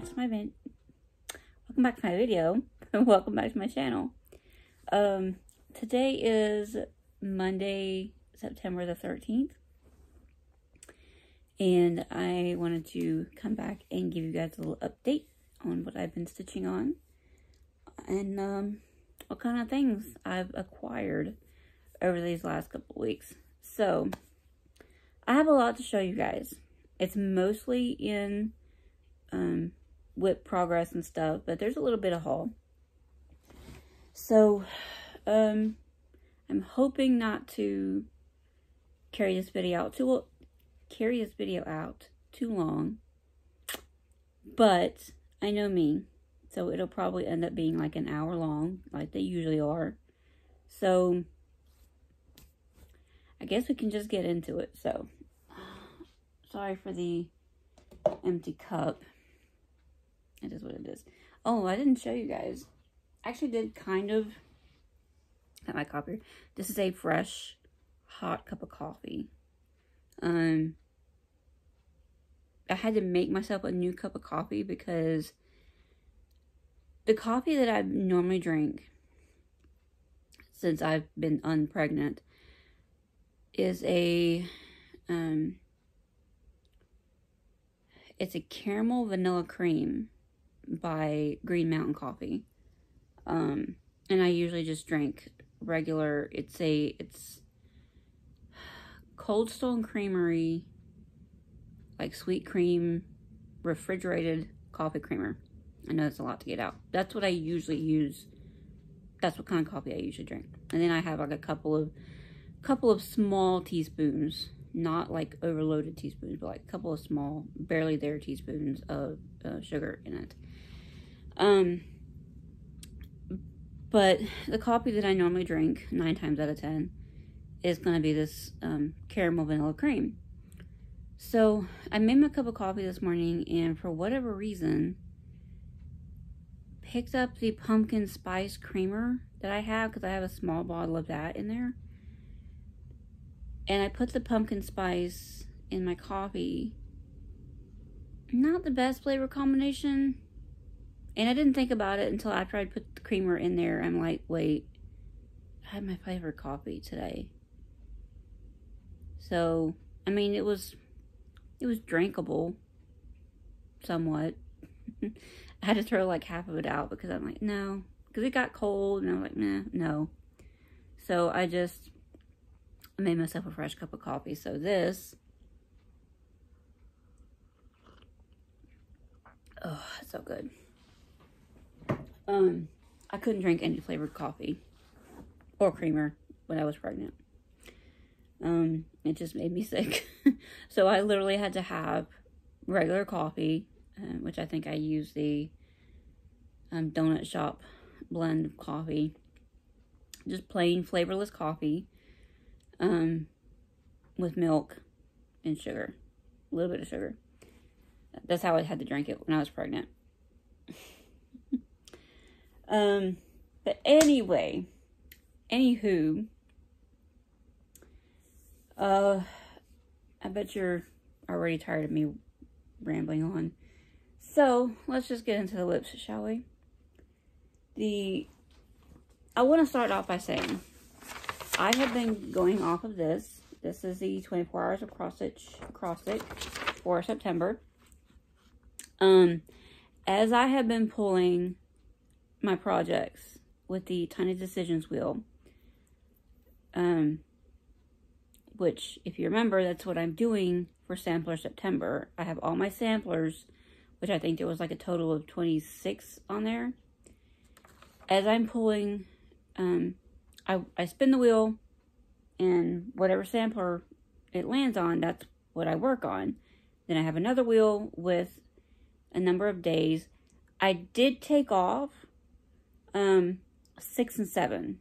back to my video. Welcome back to my channel. Today is Monday, September the 13th. And I wanted to come back and give you guys a little update on what I've been stitching on. And what kind of things I've acquired over these last couple of weeks. So, I have a lot to show you guys. It's mostly in WIP progress and stuff, but there's a little bit of haul. So, I'm hoping not to carry this video out too long, but I know me, so it'll probably end up being like an hour long, like they usually are. So, I guess we can just get into it. So, sorry for the empty cup. It is what it is. Oh, I didn't show you guys. I actually did kind of. Got my copier. This is a fresh, hot cup of coffee. I had to make myself a new cup of coffee because the coffee that I normally drink since I've been unpregnant is a it's a caramel vanilla cream by Green Mountain Coffee. And I usually just drink regular, it's Cold Stone Creamery, like sweet cream, refrigerated coffee creamer. I know it's a lot to get out. That's what I usually use. That's what kind of coffee I usually drink. And then I have like a couple of small teaspoons, not like overloaded teaspoons, but like a couple of small, barely there teaspoons of sugar in it. But the coffee that I normally drink 9 times out of 10 is going to be this caramel vanilla cream. So I made my cup of coffee this morning, and for whatever reason, picked up the pumpkin spice creamer that I have, because I have a small bottle of that in there. And I put the pumpkin spice in my coffee. Not the best flavor combination. And I didn't think about it until after I put the creamer in there. I'm like, wait, I had my favorite coffee today. So, I mean, it was drinkable, somewhat. I had to throw like half of it out because I'm like, no. Because it got cold, and I was like, nah, no. So, I made myself a fresh cup of coffee. So, this, oh, it's so good. I couldn't drink any flavored coffee or creamer when I was pregnant. It just made me sick. So I literally had to have regular coffee, which I think I use the Donut Shop blend coffee. Just plain flavorless coffee with milk and sugar. A little bit of sugar. That's how I had to drink it when I was pregnant. But anyway, anywho, I bet you're already tired of me rambling on. So, let's just get into the WIPs, shall we? I want to start off by saying, I have been going off of this. This is the 24 hours of cross stitch for September. As I have been pulling my projects with the Tiny Decisions wheel, which, if you remember, that's what I'm doing for Sampler September. I have all my samplers, which I think there was like a total of 26 on there. As I'm pulling, I spin the wheel, and whatever sampler it lands on, that's what I work on. Then I have another wheel with a number of days. I did take off 6 and 7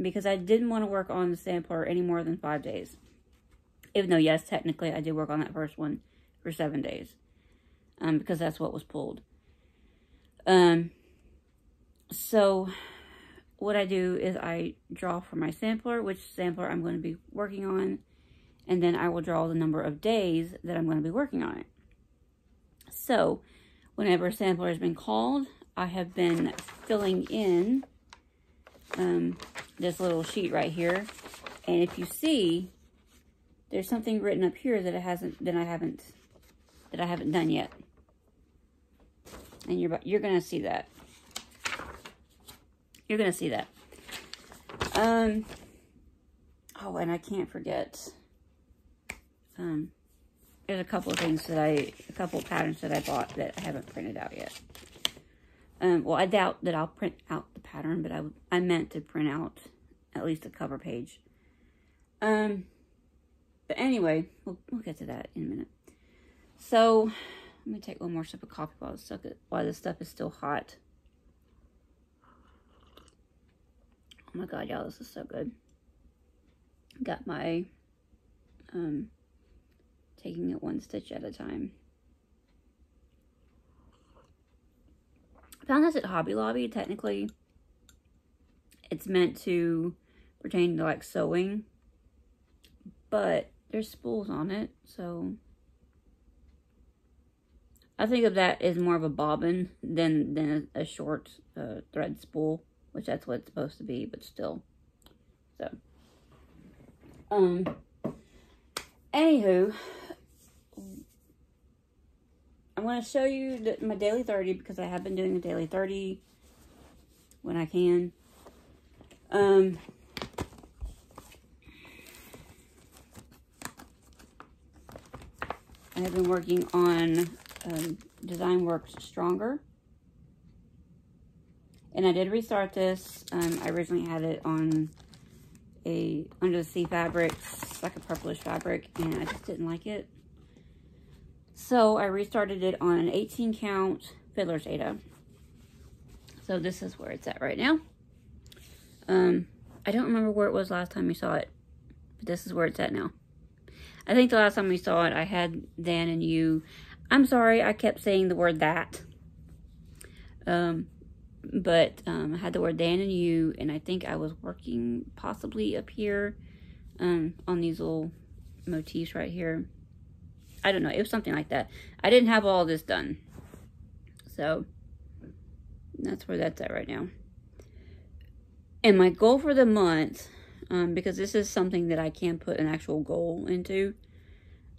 because I didn't want to work on the sampler any more than 5 days. Even though, yes, technically I did work on that first one for 7 days, because that's what was pulled. So what I do is I draw for my sampler, which sampler I'm going to be working on, and then I will draw the number of days that I'm going to be working on it. So whenever a sampler has been called, I have been filling in this little sheet right here. And if you see, there's something written up here that I haven't done yet. And you're gonna see that. You're gonna see that. Oh, and I can't forget. There's a couple of things that a couple of patterns that I bought that I haven't printed out yet. Well, I doubt that I'll print out the pattern, but I meant to print out at least a cover page. But anyway, we'll get to that in a minute. So, let me take one more sip of coffee while this stuff is still hot. Oh my god, y'all, this is so good. Got my, taking it one stitch at a time. Found this at Hobby Lobby. Technically, it's meant to pertain to like sewing, but there's spools on it, so I think of that as more of a bobbin than a short thread spool, which that's what it's supposed to be, but still. So, anywho, I'm going to show you my daily 30 because I have been doing a daily 30 when I can. I have been working on Design Works Stronger. And I did restart this. I originally had it on under the sea fabrics, like a purplish fabric, and I just didn't like it. So I restarted it on an 18 count Fiddler's Aida. So this is where it's at right now. I don't remember where it was last time we saw it, but this is where it's at now. I think the last time we saw it, I had Than and You. I'm sorry, I kept saying the word that. But I had the word Than and You, and I think I was working possibly up here on these little motifs right here. I don't know. It was something like that. I didn't have all this done. So, that's where that's at right now. And my goal for the month, because this is something that I can put an actual goal into,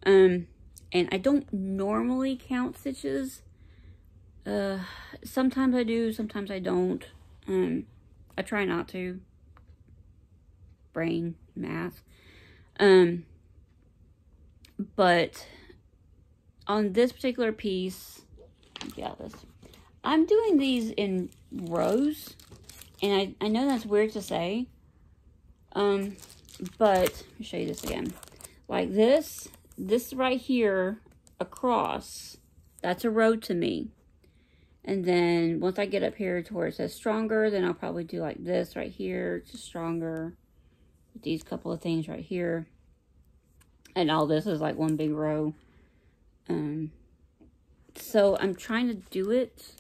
and I don't normally count stitches. Sometimes I do, sometimes I don't. I try not to. Brain, math. But on this particular piece, I'm doing these in rows, and I know that's weird to say, but let me show you this again. Like this right here across, that's a row to me. And then once I get up here to where it says Stronger, then I'll probably do like this right here, just Stronger, with these couple of things right here. And all this is like one big row. So I'm trying to do it.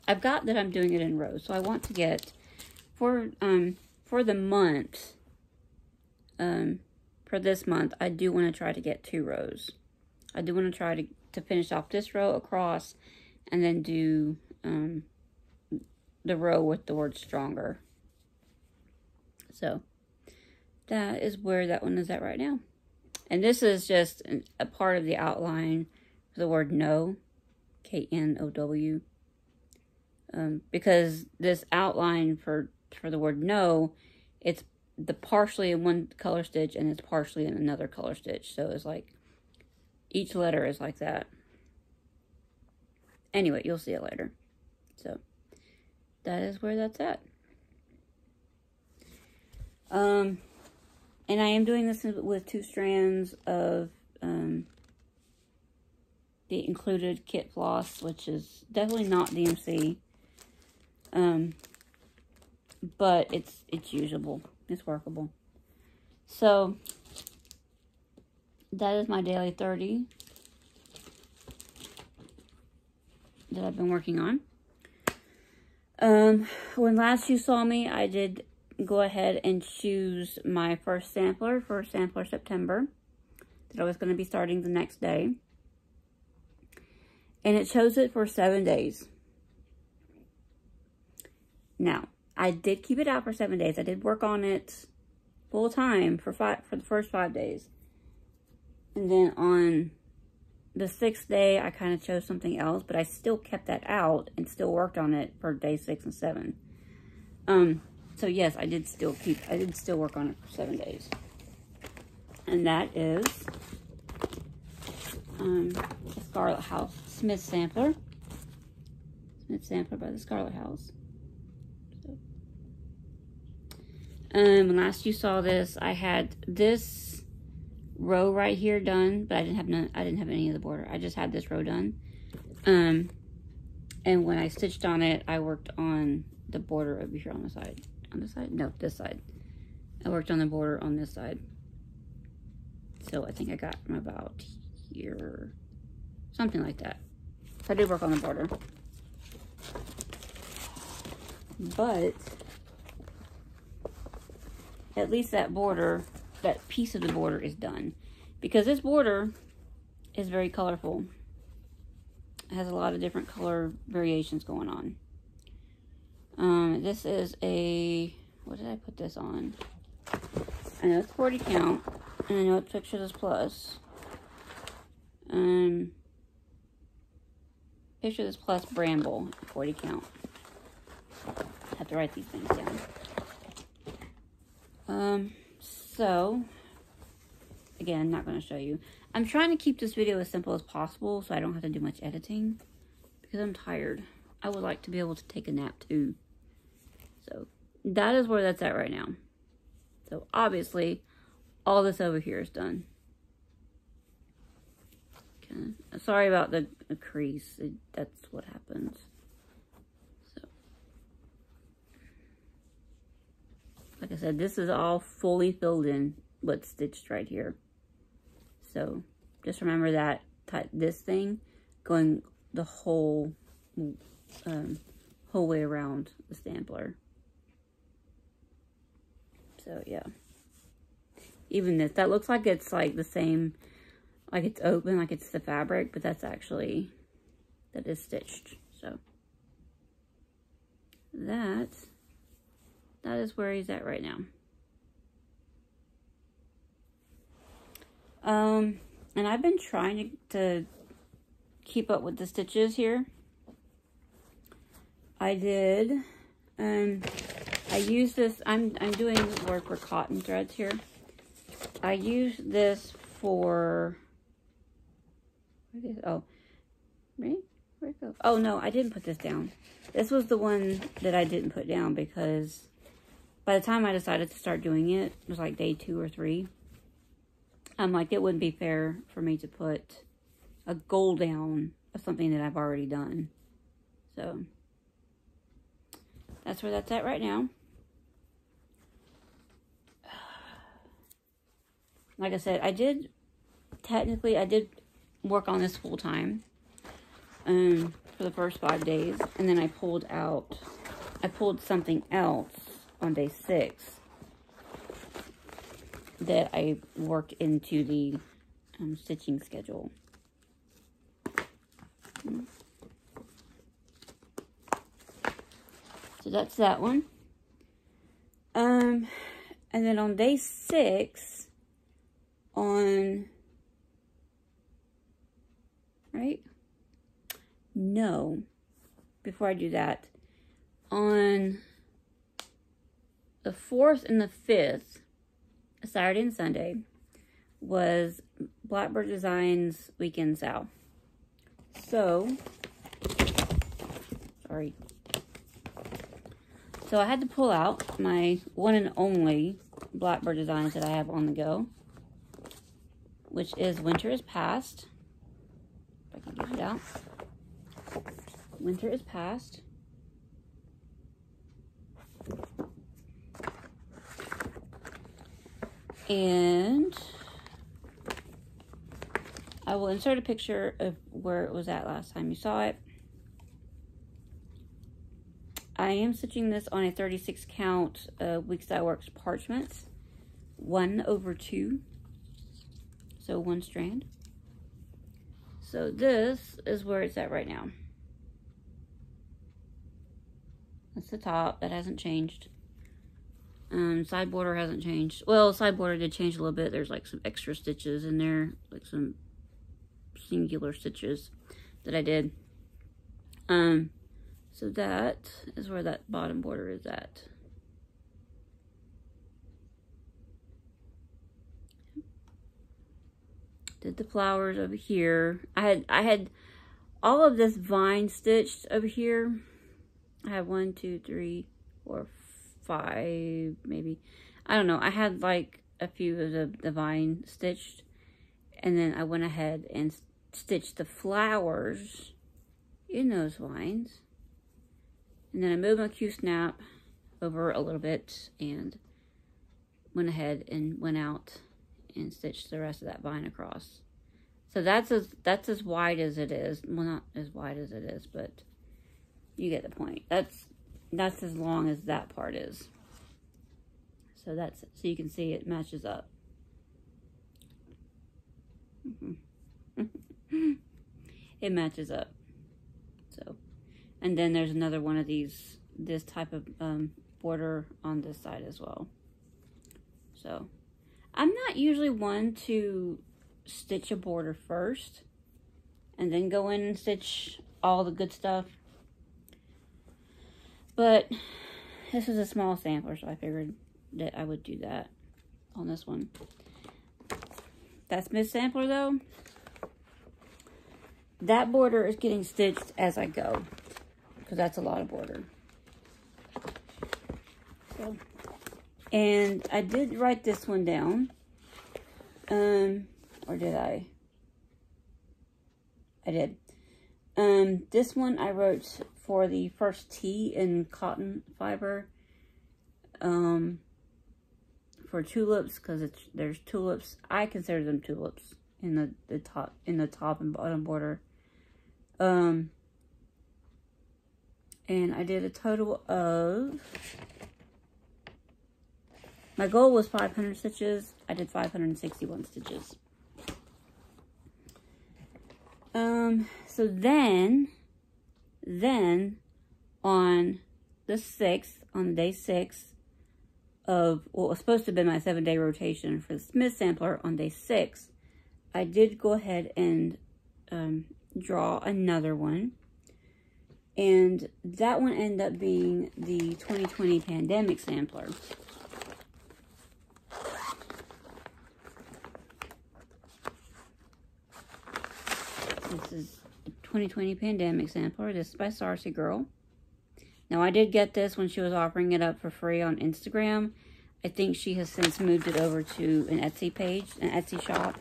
I've got that I'm doing it in rows. So I want to get, for the month, for this month, I do want to try to get 2 rows. I do want to try to finish off this row across and then do the row with the word Stronger. So that is where that one is at right now. And this is just a part of the outline for the word No, K-N-O-W. Because this outline for the word No, it's partially in one color stitch and it's partially in another color stitch. So it's like, each letter is like that. Anyway, you'll see it later. So, that is where that's at. And I am doing this with 2 strands of the included kit floss, which is definitely not DMC. But it's usable. It's workable. So, that is my daily 30 that I've been working on. When last you saw me, I did go ahead and choose my first sampler for Sampler September that I was going to be starting the next day. And it chose it for 7 days. Now, I did keep it out for 7 days. I did work on it full time for the first 5 days. And then on the 6th day, I kind of chose something else, but I still kept that out and still worked on it for day 6 and 7. So yes, I did still work on it for 7 days. And that is the Scarlett House Smith Sampler. Smith Sampler by the Scarlett House. So, when last you saw this, I had this row right here done, but I didn't have any of the border. I just had this row done. And when I stitched on it, I worked on the border over here on the side. On this side? No, this side. I worked on the border on this side. So I think I got from about here. Something like that. So I did work on the border. But at least that border, that piece of the border is done. Because this border is very colorful. It has a lot of different color variations going on. This is a, what did I put this on? I know it's 40 count, and I know it's Picture This Plus. Picture This Plus Bramble, 40 count. I have to write these things down. So, again, not going to show you. I'm trying to keep this video as simple as possible so I don't have to do much editing because I'm tired. I would like to be able to take a nap too. So, that is where that's at right now. So, obviously, all this over here is done. Okay. Sorry about the crease. That's what happens. So, like I said, this is all fully filled in what's stitched right here. So, just remember that this thing going the whole way around the Stampler. So, yeah. Even this, that looks like it's like the same, like it's open, like it's the fabric, but that's actually, that is stitched. So, that is where he's at right now. And I've been trying to keep up with the stitches here. I did, I used this, I'm doing work for cotton threads here. I used this for, oh, right? Where'd it go? Oh no, I didn't put this down. This was the one that I didn't put down because by the time I decided to start doing it, it was like day 2 or 3. I'm like, it wouldn't be fair for me to put a goal down of something that I've already done. So, that's where that's at right now. Like I said, I did work on this full time for the first 5 days. And then I pulled something else on day 6 that I worked into the stitching schedule. So that's that one. And then on day 6, no, before I do that, on the 4th and the 5th, Saturday and Sunday, was Blackbird Designs Weekend Sale. So, sorry. So I had to pull out my one and only Blackbird Designs that I have on the go, which is Winter is Past. If I can get it out. Winter is Past. And I will insert a picture of where it was at last time you saw it. I am stitching this on a 36 count Weeks That Works parchment, 1/2, so 1 strand. So this is where it's at right now. That's the top. That hasn't changed. Side border hasn't changed. Well, side border did change a little bit. There's like some extra stitches in there, like some singular stitches that I did. So that is where that bottom border is at. Did the flowers over here. I had all of this vine stitched over here. I have 1, 2, 3, 4, 5, maybe. I don't know. I had like a few of the vine stitched. And then I went ahead and stitched the flowers in those vines. And then I moved my Q-snap over a little bit and went ahead and went out and stitched the rest of that vine across. So that's as wide as it is. Well, not as wide as it is, but you get the point. That's as long as that part is. So that's, so you can see it matches up. It matches up. So, and then there's another one of these, this type of border on this side as well. So, I'm not usually one to stitch a border first and then go in and stitch all the good stuff. But this is a small sampler, so I figured that I would do that on this one. That's Miss Sampler though. That border is getting stitched as I go, because that's a lot of border. So, and I did write this one down. Or did I? I did. This one I wrote for the first tee in cotton fiber. For tulips, because there's tulips. I consider them tulips in the top and bottom border. And I did a total of, my goal was 500 stitches. I did 561 stitches. So then on the 6th, on day 6 of what was supposed to have been my 7-day rotation for the Smith Sampler, on day 6, I did go ahead and draw another one. And that one ended up being the 2020 Pandemic Sampler. This is the 2020 Pandemic Sampler. This is by Sarcy Girl. Now, I did get this when she was offering it up for free on Instagram. I think she has since moved it over to an Etsy page, an Etsy shop,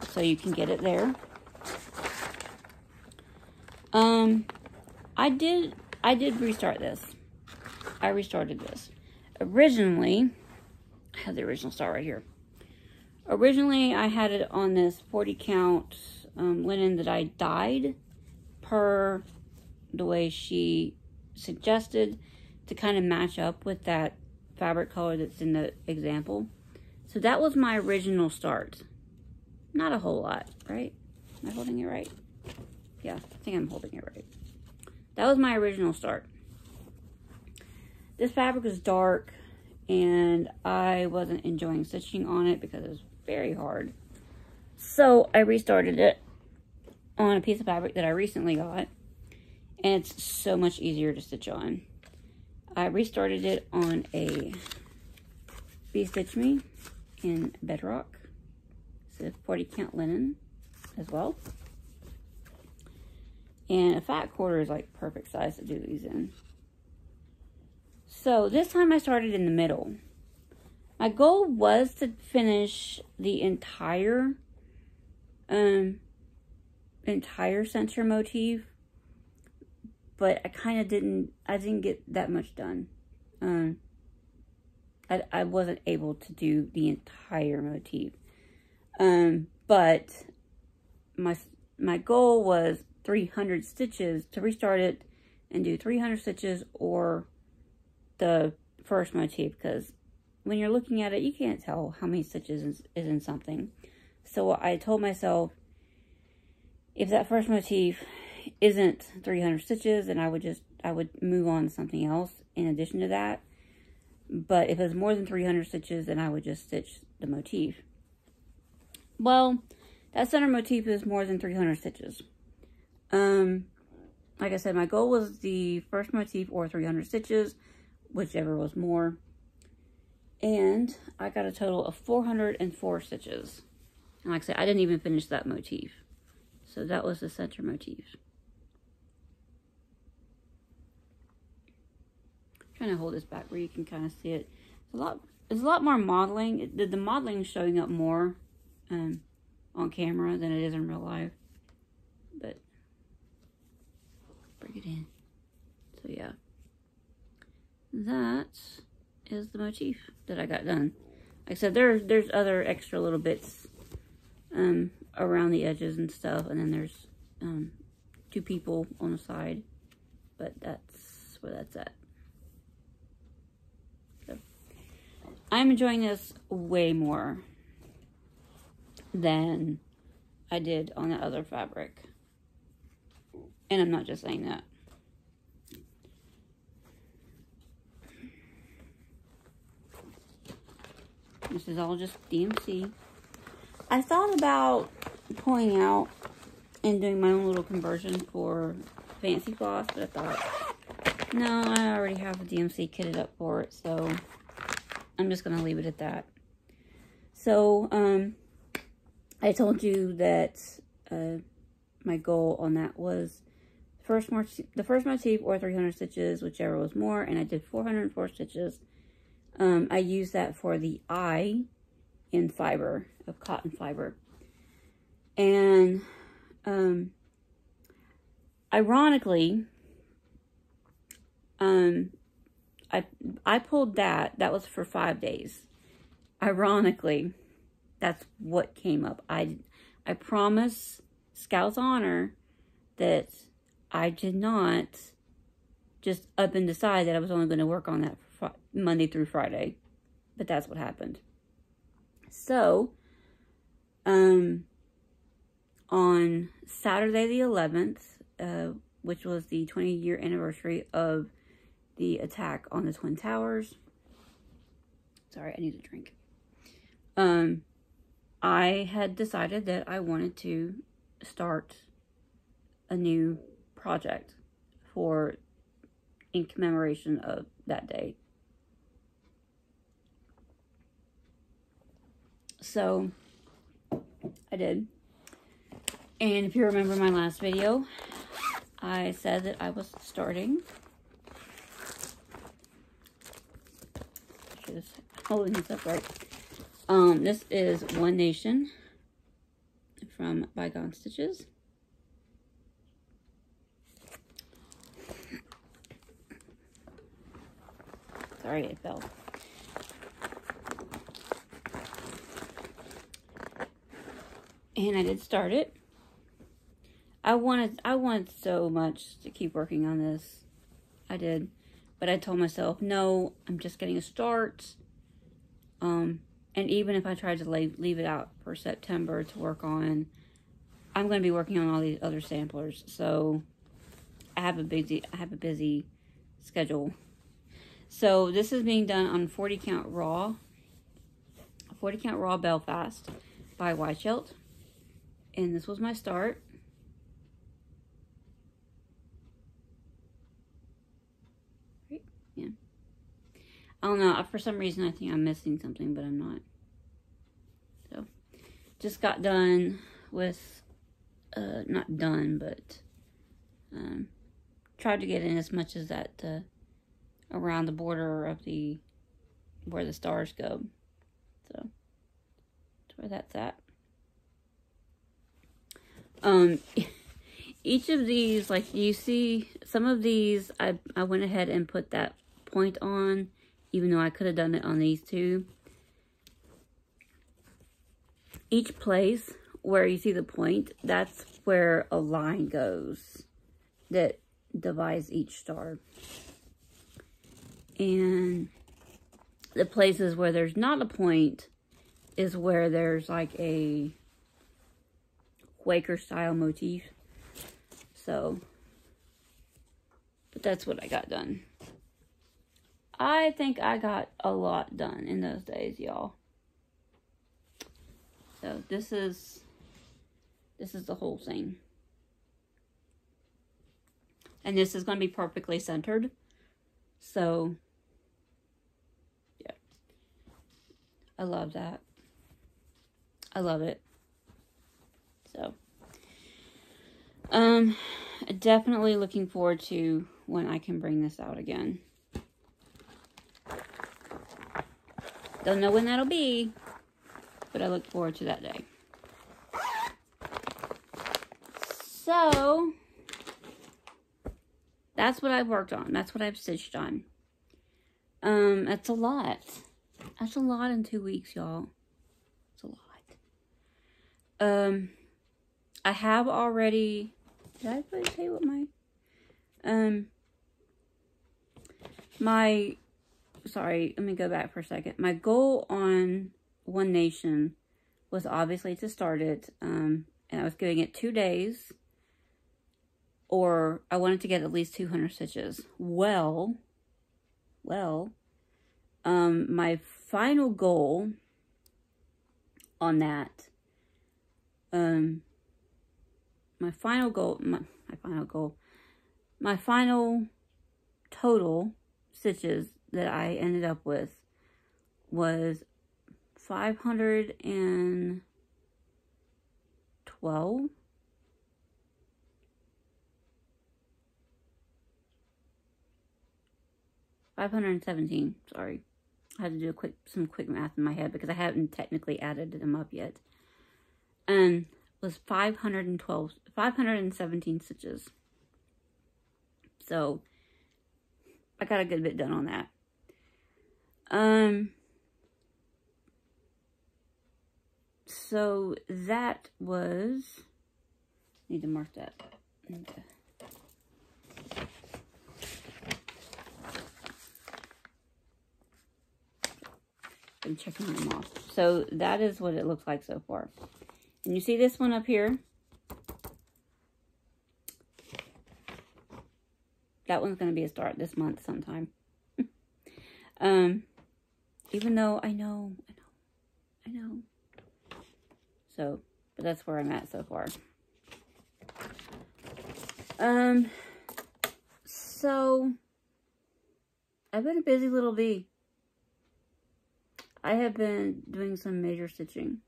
so you can get it there. I did restart this. I restarted this. Originally, I have the original start right here. Originally, I had it on this 40 count linen that I dyed per the way she suggested, to kind of match up with that fabric color that's in the example. So that was my original start. Not a whole lot, right? Am I holding it right? Yeah, I think I'm holding it right. That was my original start. This fabric is dark, and I wasn't enjoying stitching on it because it was very hard. So I restarted it on a piece of fabric that I recently got, and it's so much easier to stitch on. I restarted it on a Stitch Me in Bedrock. It's a 40 count linen as well. And a fat quarter is like perfect size to do these in. So this time I started in the middle. My goal was to finish the entire center motif, but I kind of didn't get that much done. I wasn't able to do the entire motif. But my goal was 300 stitches, to restart it and do 300 stitches or the first motif, because when you're looking at it, you can't tell how many stitches is in something. So I told myself, if that first motif isn't 300 stitches, then I would move on to something else in addition to that. But if it's more than 300 stitches, then I would just stitch the motif. Well, that center motif is more than 300 stitches. Like I said, my goal was the first motif or 300 stitches, whichever was more. And I got a total of 404 stitches. And like I said, I didn't even finish that motif. So that was the center motif. I'm trying to hold this back where you can kind of see it. It's a lot more modeling. The modeling is showing up more on camera than it is in real life. But bring it in. So yeah. That is the motif that I got done. Like I said, there's other extra little bits around the edges and stuff, and then there's 2 people on the side, but that's where that's at. So I'm enjoying this way more than I did on the other fabric, and I'm not just saying that. This is all just DMC. I thought about pulling out and doing my own little conversion for Fancy Floss, but I thought, no, I already have a DMC kitted up for it, so I'm just going to leave it at that. So, I told you that my goal on that was the first motif or 300 stitches, whichever was more, and I did 404 stitches. I used that for the eye in fiber, of cotton fiber. And, ironically, I pulled that was for 5 days. Ironically, that's what came up. I promise Scout's Honor that I did not just up and decide that I was only going to work on that Monday through Friday, but that's what happened. So, on Saturday the 11th, which was the 20-year anniversary of the attack on the Twin Towers. Sorry, I need a drink. I had decided that I wanted to start a new project in commemoration of that day. So, I did. And if you remember my last video, I said that I was starting. Just holding this up right. This is One Nation from ByGone Stitches. Sorry, it fell. And I did start it. I wanted so much to keep working on this. I did. But I told myself, no, I'm just getting a start. And even if I tried to leave it out for September to work on, I'm going to be working on all these other samplers. So I have a busy schedule. So this is being done on 40 count raw. 40 count raw Belfast by Weichelt. And this was my start. Right? Yeah. I don't know. For some reason, I think I'm missing something, but I'm not. So, just got done with, not done, but tried to get in as much as that around the border of where the stars go. So, that's where that's at. Each of these, like you see, some of these, I went ahead and put that point on, even though I could have done it on these two. Each place where you see the point, that's where a line goes that divides each star. And the places where there's not a point is where there's like a Quaker style motif. So, but that's what I got done. I think I got a lot done in those days, y'all. So this is the whole thing. And this is going to be perfectly centered. So, yeah. I love that. I love it. So, definitely looking forward to when I can bring this out again. Don't know when that'll be, but I look forward to that day. So, that's what I've worked on. That's what I've stitched on. That's a lot. That's a lot in 2 weeks, y'all. It's a lot. I have already... Did I tell you what my... Sorry, let me go back for a second. My goal on One Nation was obviously to start it. And I was giving it 2 days. Or I wanted to get at least 200 stitches. Well, my final goal on that, my final total stitches that I ended up with was 512. 517, sorry. I had to do some quick math in my head because I haven't technically added them up yet. And was 517 stitches. So, I got a good bit done on that. So, that was... Need to mark that. Okay. I'm checking them off. So that is what it looks like so far. And you see this one up here? That one's going to be a start this month sometime. Even though I know. So, but that's where I'm at so far. So, I've been a busy little bee. I have been doing some major stitching,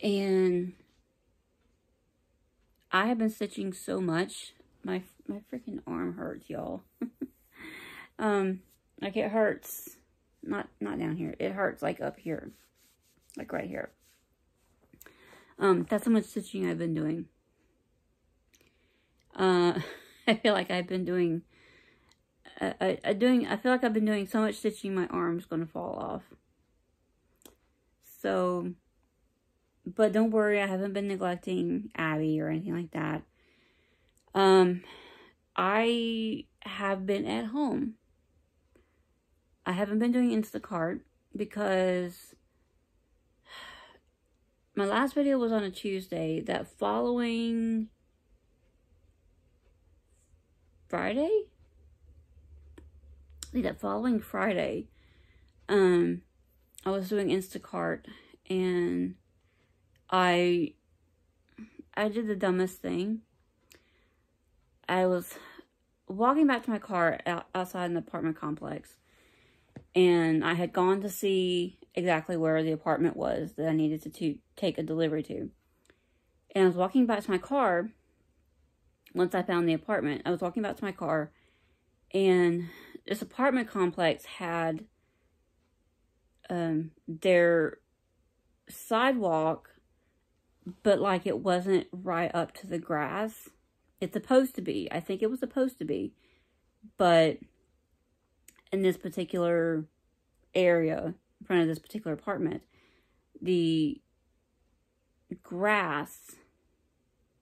and I have been stitching so much, my freaking arm hurts, y'all. Like it hurts, not down here, it hurts like up here, like right here. That's how much stitching I've been doing. I feel like I've been doing, I feel like I've been doing so much stitching, my arm's gonna fall off. So, but don't worry, I haven't been neglecting Abby or anything like that. I have been at home. I haven't been doing Instacart because my last video was on a Tuesday. That following Friday? I think that following Friday, I was doing Instacart, and I did the dumbest thing. I was walking back to my car outside an apartment complex, and I had gone to see exactly where the apartment was that I needed to take a delivery to. And I was walking back to my car, once I found the apartment, I was walking back to my car, and this apartment complex had their sidewalk, but like it wasn't right up to the grass. It's supposed to be. I think it was supposed to be. But in this particular area, in front of this particular apartment, the grass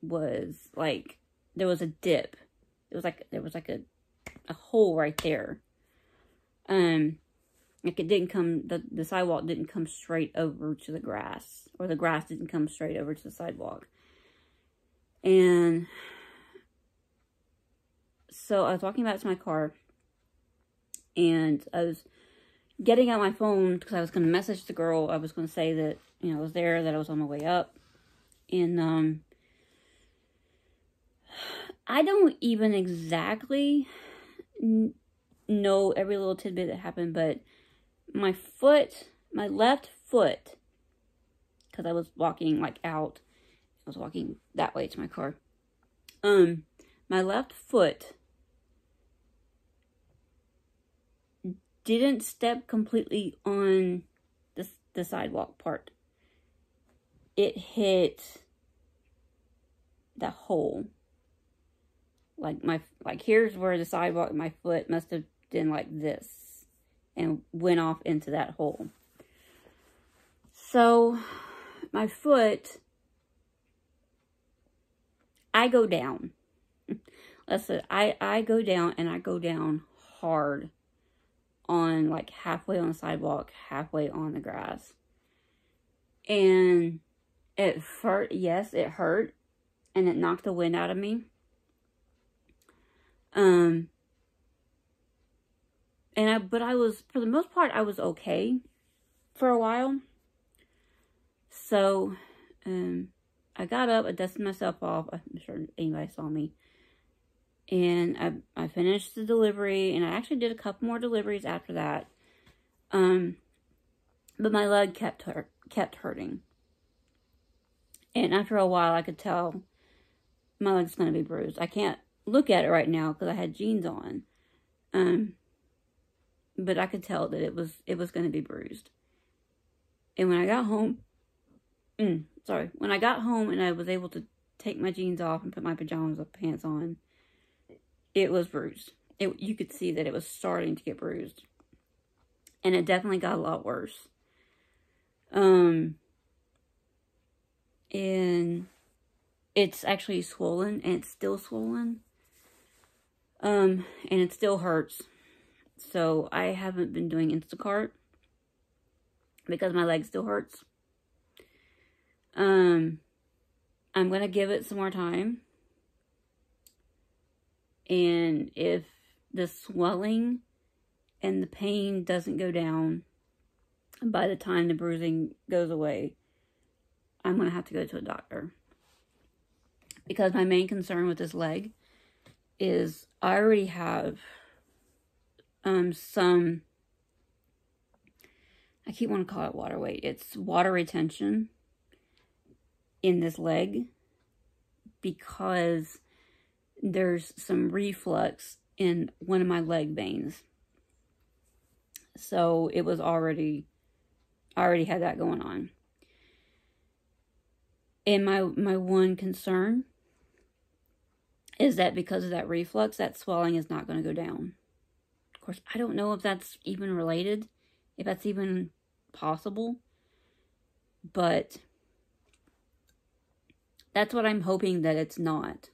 was like, there was a dip. There was like a hole right there. Like it didn't come, the sidewalk didn't come straight over to the grass, or the grass didn't come straight over to the sidewalk. And so I was walking back to my car, and I was getting out my phone because I was going to message the girl. I was going to say that, you know, I was there, that I was on my way up. And I don't even exactly know every little tidbit that happened, but my left foot, because I was walking like out, I was walking that way to my car. My left foot didn't step completely on the sidewalk part. It hit the hole. Like here's where the sidewalk, my foot must have been like this and went off into that hole. So my foot, I go down. Listen, I go down, and I go down hard on like halfway on the sidewalk, halfway on the grass. And it hurt, yes, it hurt, and it knocked the wind out of me. But I was, for the most part, I was okay for a while. So, I got up, I dusted myself off. I'm sure anybody saw me. And I finished the delivery, and I actually did a couple more deliveries after that. But my leg kept hurting. And after a while, I could tell my leg's going to be bruised. I can't look at it right now because I had jeans on. But I could tell that it was going to be bruised. And when I got home, when I got home and I was able to take my jeans off and put my pajamas or pants on, it was bruised. You could see that it was starting to get bruised. And it definitely got a lot worse. And it's actually swollen, and it's still swollen. And it still hurts. So I haven't been doing Instacart because my leg still hurts. I'm going to give it some more time. And if the swelling and the pain doesn't go down by the time the bruising goes away, I'm going to have to go to a doctor. Because my main concern with this leg is I already have some, I keep wanting to call it water weight. It's water retention in this leg because there's some reflux in one of my leg veins. So it was I already had that going on. And my one concern is that because of that reflux, that swelling is not going to go down. Of course, I don't know if that's even related, if that's even possible, but that's what I'm hoping that it's not.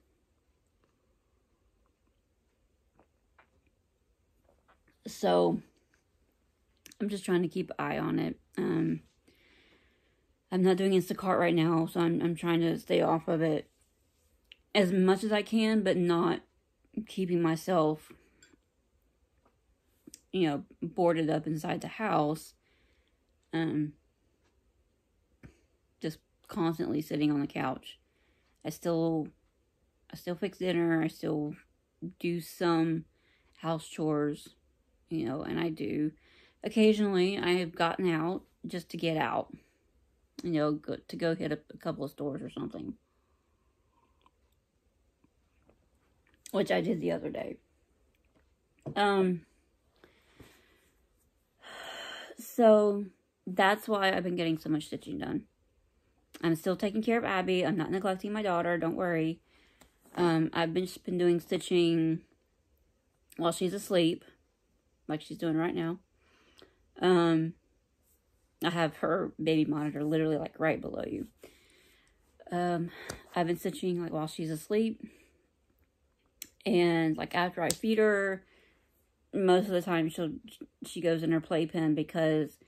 So, I'm just trying to keep an eye on it. I'm not doing Instacart right now, so I'm trying to stay off of it as much as I can, but not keeping myself, you know, boarded up inside the house. Just constantly sitting on the couch. I still fix dinner. I still do some house chores, you know, and I do. Occasionally, I have gotten out just to get out, you know, to go hit a couple of stores or something. Which I did the other day. So, that's why I've been getting so much stitching done. I'm still taking care of Abby. I'm not neglecting my daughter. Don't worry. I've just been doing stitching while she's asleep. Like she's doing right now. I have her baby monitor literally like right below you. I've been stitching like while she's asleep. And like after I feed her, most of the time she goes in her playpen because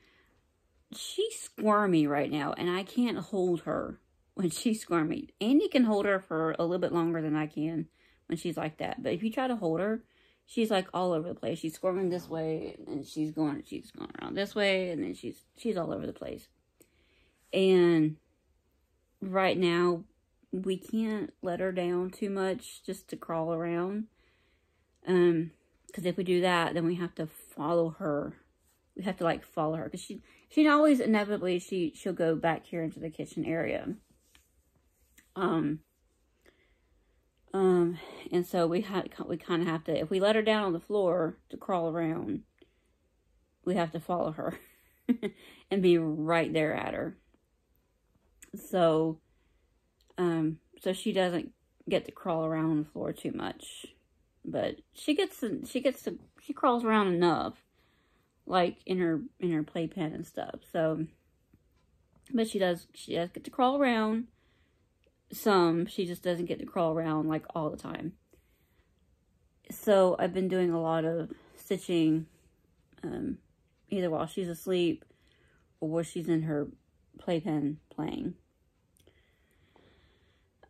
she's squirmy right now and I can't hold her when she's squirmy. Andy can hold her for a little bit longer than I can when she's like that. But if you try to hold her, she's like all over the place. She's squirming this way, and she's going around this way, and then she's all over the place. And right now, we can't let her down too much just to crawl around. Because if we do that, then we have to follow her. We have to like follow her, because she always inevitably she'll go back here into the kitchen area. And so we kind of have to, if we let her down on the floor to crawl around, we have to follow her and be right there at her. So, so she doesn't get to crawl around on the floor too much, but she crawls around enough, like in her playpen and stuff. So, but she does get to crawl around some. She just doesn't get to crawl around like all the time. So I've been doing a lot of stitching, either while she's asleep or while she's in her playpen playing.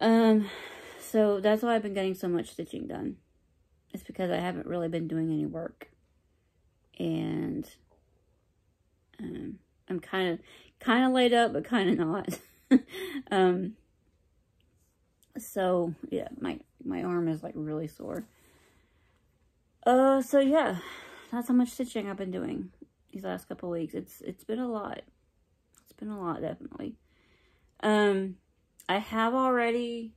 So that's why I've been getting so much stitching done. It's because I haven't really been doing any work. And I'm kind of laid up, but kind of not. So yeah, my arm is like really sore. So yeah, that's how much stitching I've been doing these last couple weeks. It's been a lot. It's been a lot, definitely. I have already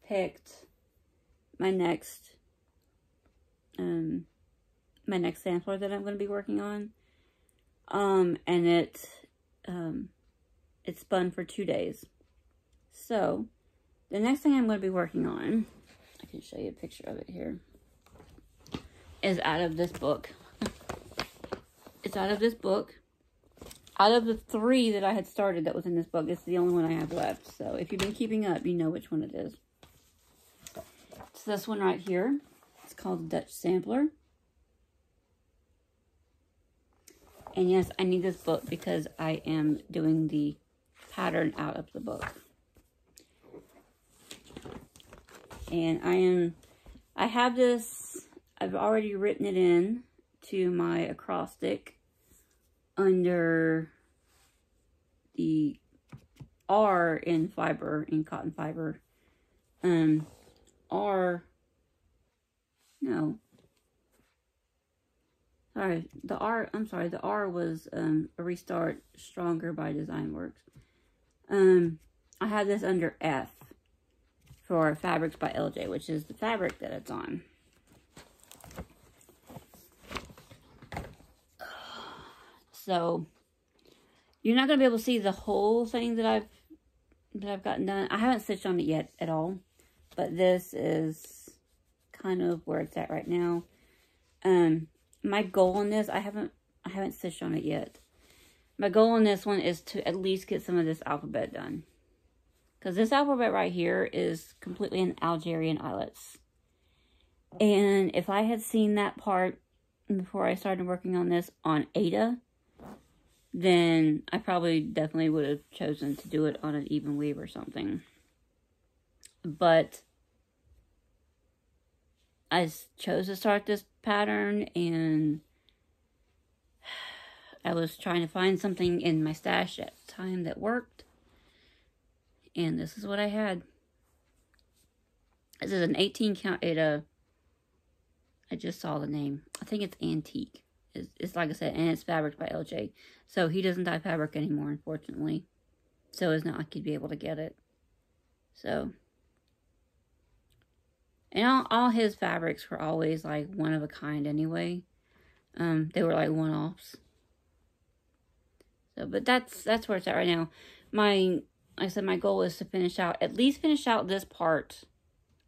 picked my next sampler that I'm going to be working on. And it's spun for 2 days. So the next thing I'm going to be working on, I can show you a picture of it here, is out of this book. It's out of this book. Out of the 3 that I had started that was in this book, it's the only one I have left. So if you've been keeping up, you know which one it is. It's this one right here. It's called Dutch Sampler. And yes, I need this book because I am doing the pattern out of the book. And I have this, I've already written it in to my acrostic under the R in cotton fiber. The R was a Restart Stronger by Design Works. I have this under F for Fabrics by LJ, which is the fabric that it's on. So you're not going to be able to see the whole thing that I've gotten done. I haven't stitched on it yet at all, but this is kind of where it's at right now. My goal in this, I haven't stitched on it yet. My goal in this one is to at least get some of this alphabet done. Because this alphabet right here is completely in Algerian eyelets. And if I had seen that part before I started working on this on Ada, then I probably definitely would have chosen to do it on an even weave or something. But I chose to start this pattern, and I was trying to find something in my stash at the time that worked. And this is what I had. This is an 18 count Ada. I just saw the name. I think it's Antique. It's like I said, and it's Fabrics by LJ. So he doesn't dye fabric anymore, unfortunately. So it's not like he'd be able to get it. So, and all his fabrics were always like one of a kind anyway. They were like one-offs. So, but that's where it's at right now. Like I said, my goal is to at least finish out this part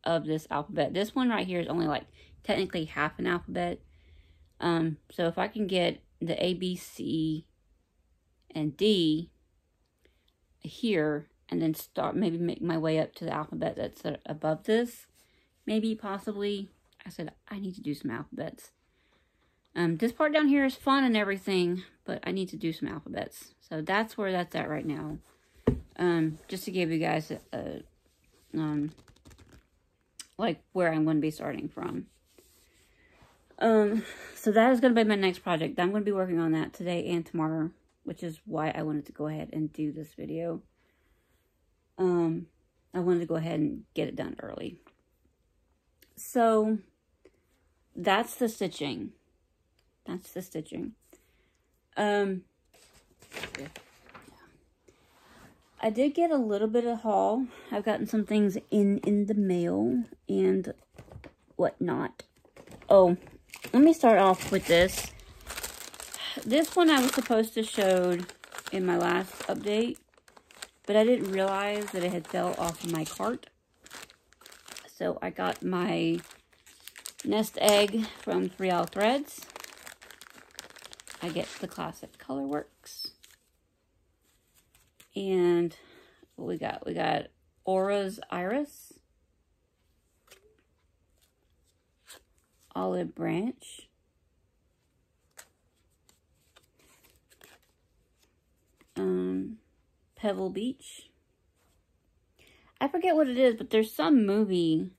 of this alphabet. This one right here is only like technically half an alphabet. So if I can get the A, B, C, and D here, and then maybe make my way up to the alphabet that's above this, maybe, possibly. I said, I need to do some alphabets. This part down here is fun and everything, but I need to do some alphabets. So that's where that's at right now. just to give you guys like where I'm going to be starting from. So that is going to be my next project. I'm going to be working on that today and tomorrow, which is why I wanted to go ahead and do this video. I wanted to go ahead and get it done early. So that's the stitching. That's the stitching. I did get a little bit of haul. I've gotten some things in the mail and whatnot. Oh, let me start off with this. This one I was supposed to show in my last update, but I didn't realize that it had fell off of my cart. So I got my nest egg from 3 All Threads. I get the classic Colorworks. And what we got? We got Aura's Iris, Olive Branch, Pebble Beach. I forget what it is, but there's some movie,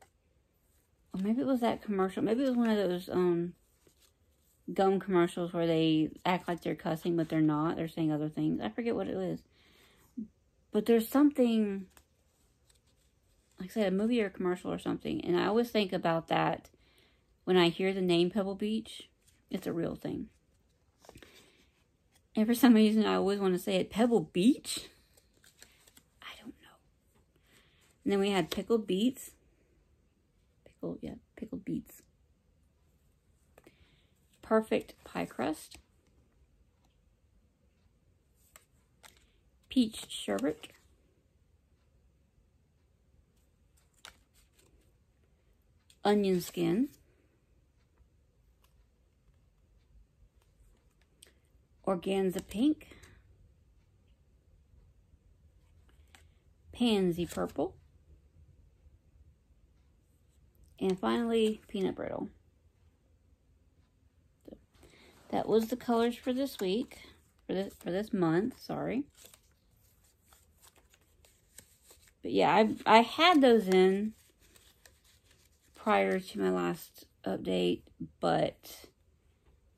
or maybe it was that commercial. Maybe it was one of those gum commercials where they act like they're cussing, but they're not. They're saying other things. I forget what it is. But there's something, like I said, a movie or a commercial or something. And I always think about that when I hear the name Pebble Beach. It's a real thing. And for some reason, I always want to say it, Pebble Beach? I don't know. And then we had pickled beets. Pickled beets. Perfect pie crust. Peach sherbet. Onion skin. Organza pink. Pansy purple. And finally, peanut brittle. So that was the colors for this week, for this month, sorry. But yeah, I had those in prior to my last update, but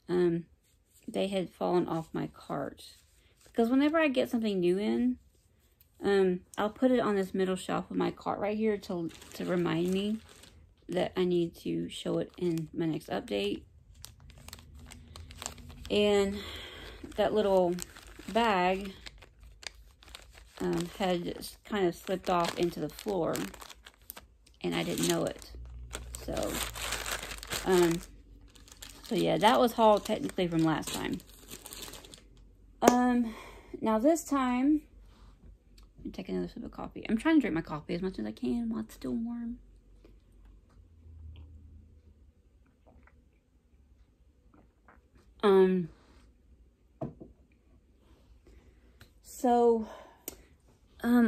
they had fallen off my cart. Because whenever I get something new in, I'll put it on this middle shelf of my cart right here to remind me that I need to show it in my next update. And that little bag had kind of slipped off into the floor, and I didn't know it. So yeah, that was hauled technically from last time. Now this time, I'm gonna take another sip of coffee. I'm trying to drink my coffee as much as I can while it's still warm.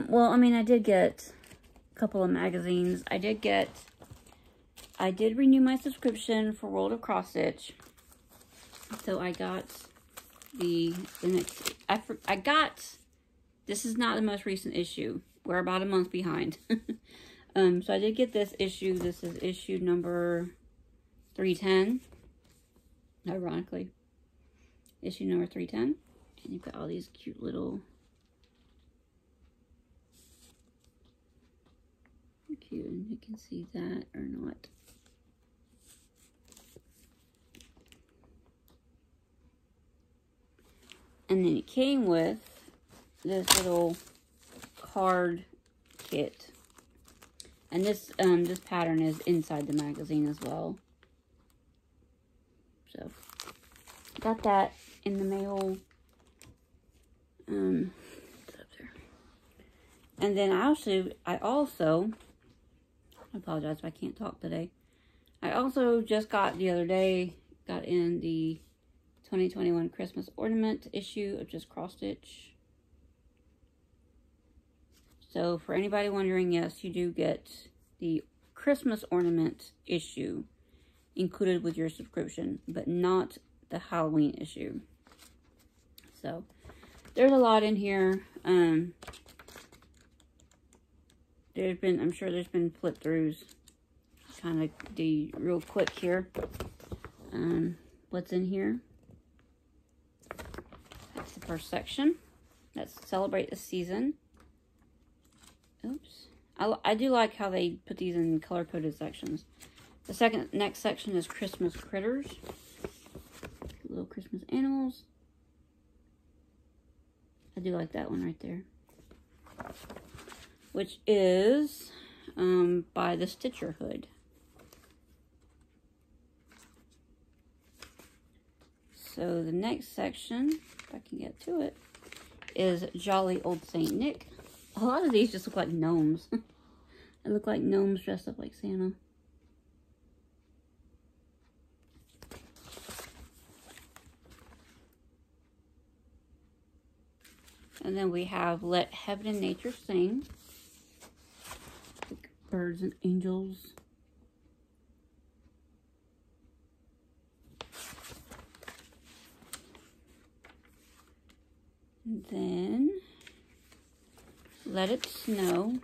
Well, I mean, I did get a couple of magazines. I did renew my subscription for World of Cross Stitch. So I got the next, this is not the most recent issue. We're about a month behind. So I did get this issue. This is issue number 310. Ironically. Issue number 310. And you've got all these cute little... Cute, and you can see that or not. And then it came with this little card kit. And this pattern is inside the magazine as well. So got that in the mail. It's up there. And then I also I apologize if I can't talk today. I also just got the other day, got in the 2021 Christmas ornament issue of just cross stitch. So for anybody wondering, yes, you do get the Christmas ornament issue included with your subscription, but not the Halloween issue. So there's a lot in here. I'm sure there's been flip throughs. Kind of do real quick here. What's in here? That's the first section. Let's celebrate the season. Oops. I do like how they put these in color-coded sections. The next section is Christmas critters. Little Christmas animals. I do like that one right there. Which is by the Stitcher Hood. So the next section, if I can get to it, is Jolly Old Saint Nick. A lot of these just look like gnomes. They look like gnomes dressed up like Santa. And then we have Let Heaven and Nature Sing. Like birds and angels. And then Let It Snow.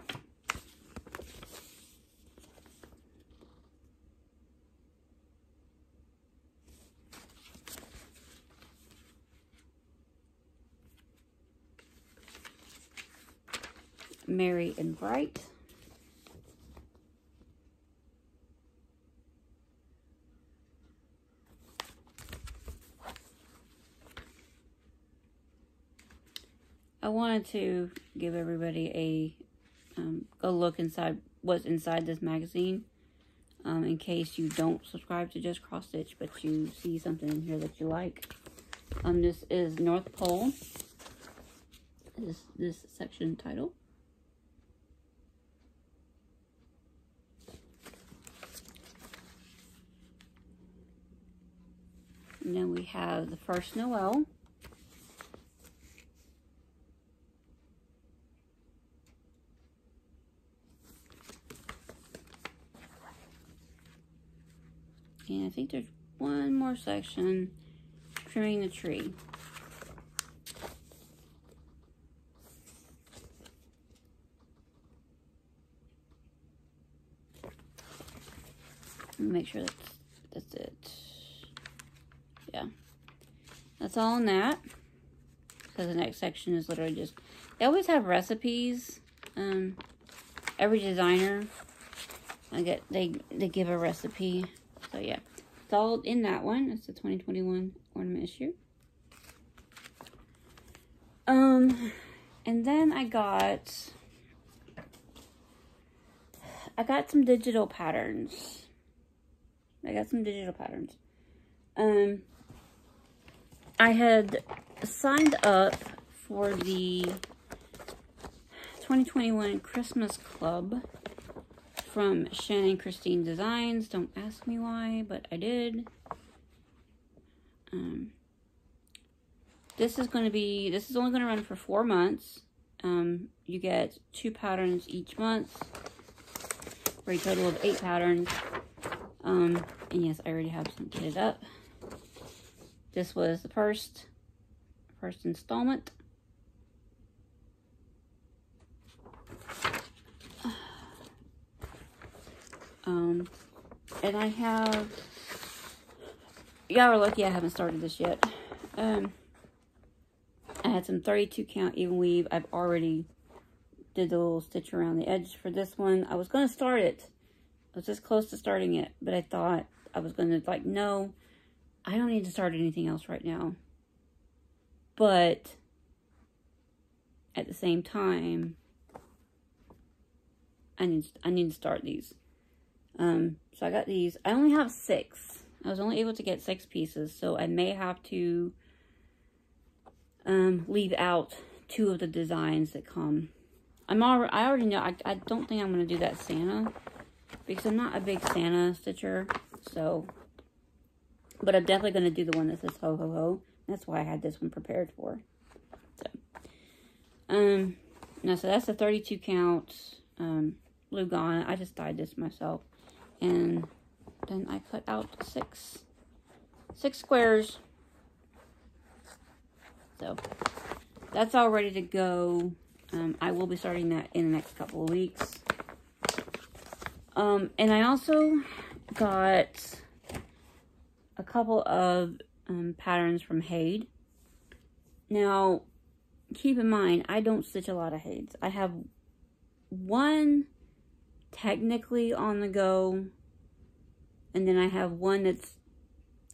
Merry and Bright. I wanted to give everybody a look inside what's inside this magazine, in case you don't subscribe to just Cross Stitch, but you see something in here that you like. This is North Pole. This section title. And then we have the First Noel. And I think there's one more section, Trimming the Tree. Let me make sure that's it. Yeah, that's all in that. So the next section is literally just, they always have recipes. Every designer, they give a recipe. So yeah, it's all in that one. It's the 2021 ornament issue. And then I got some digital patterns. I had signed up for the 2021 Christmas Club from Shannon Christine Designs. Don't ask me why, but I did. This is only going to run for 4 months. You get 2 patterns each month for a total of 8 patterns. And yes, I already have some kitted up. This was the first installment. And I have, y'all are lucky I haven't started this yet. I had some 32 count even weave. I've already did the little stitch around the edge for this one. I was going to start it. I was this close to starting it, but I thought I was going to, like, no, I don't need to start anything else right now. But at the same time, I need to start these. So I got these. I only have 6. I was only able to get 6 pieces, so I may have to leave out 2 of the designs that come. I already know. I don't think I'm going to do that Santa, because I'm not a big Santa stitcher. So, but I'm definitely going to do the one that says ho ho ho. That's why I had this one prepared for. So, no, so that's a 32 count blue gone. I just dyed this myself, and then I cut out 6 squares. So that's all ready to go. I will be starting that in the next couple of weeks. And I also got a couple of patterns from Hade. Now, keep in mind, I don't stitch a lot of Hades. I have one technically on the go, and then I have one that's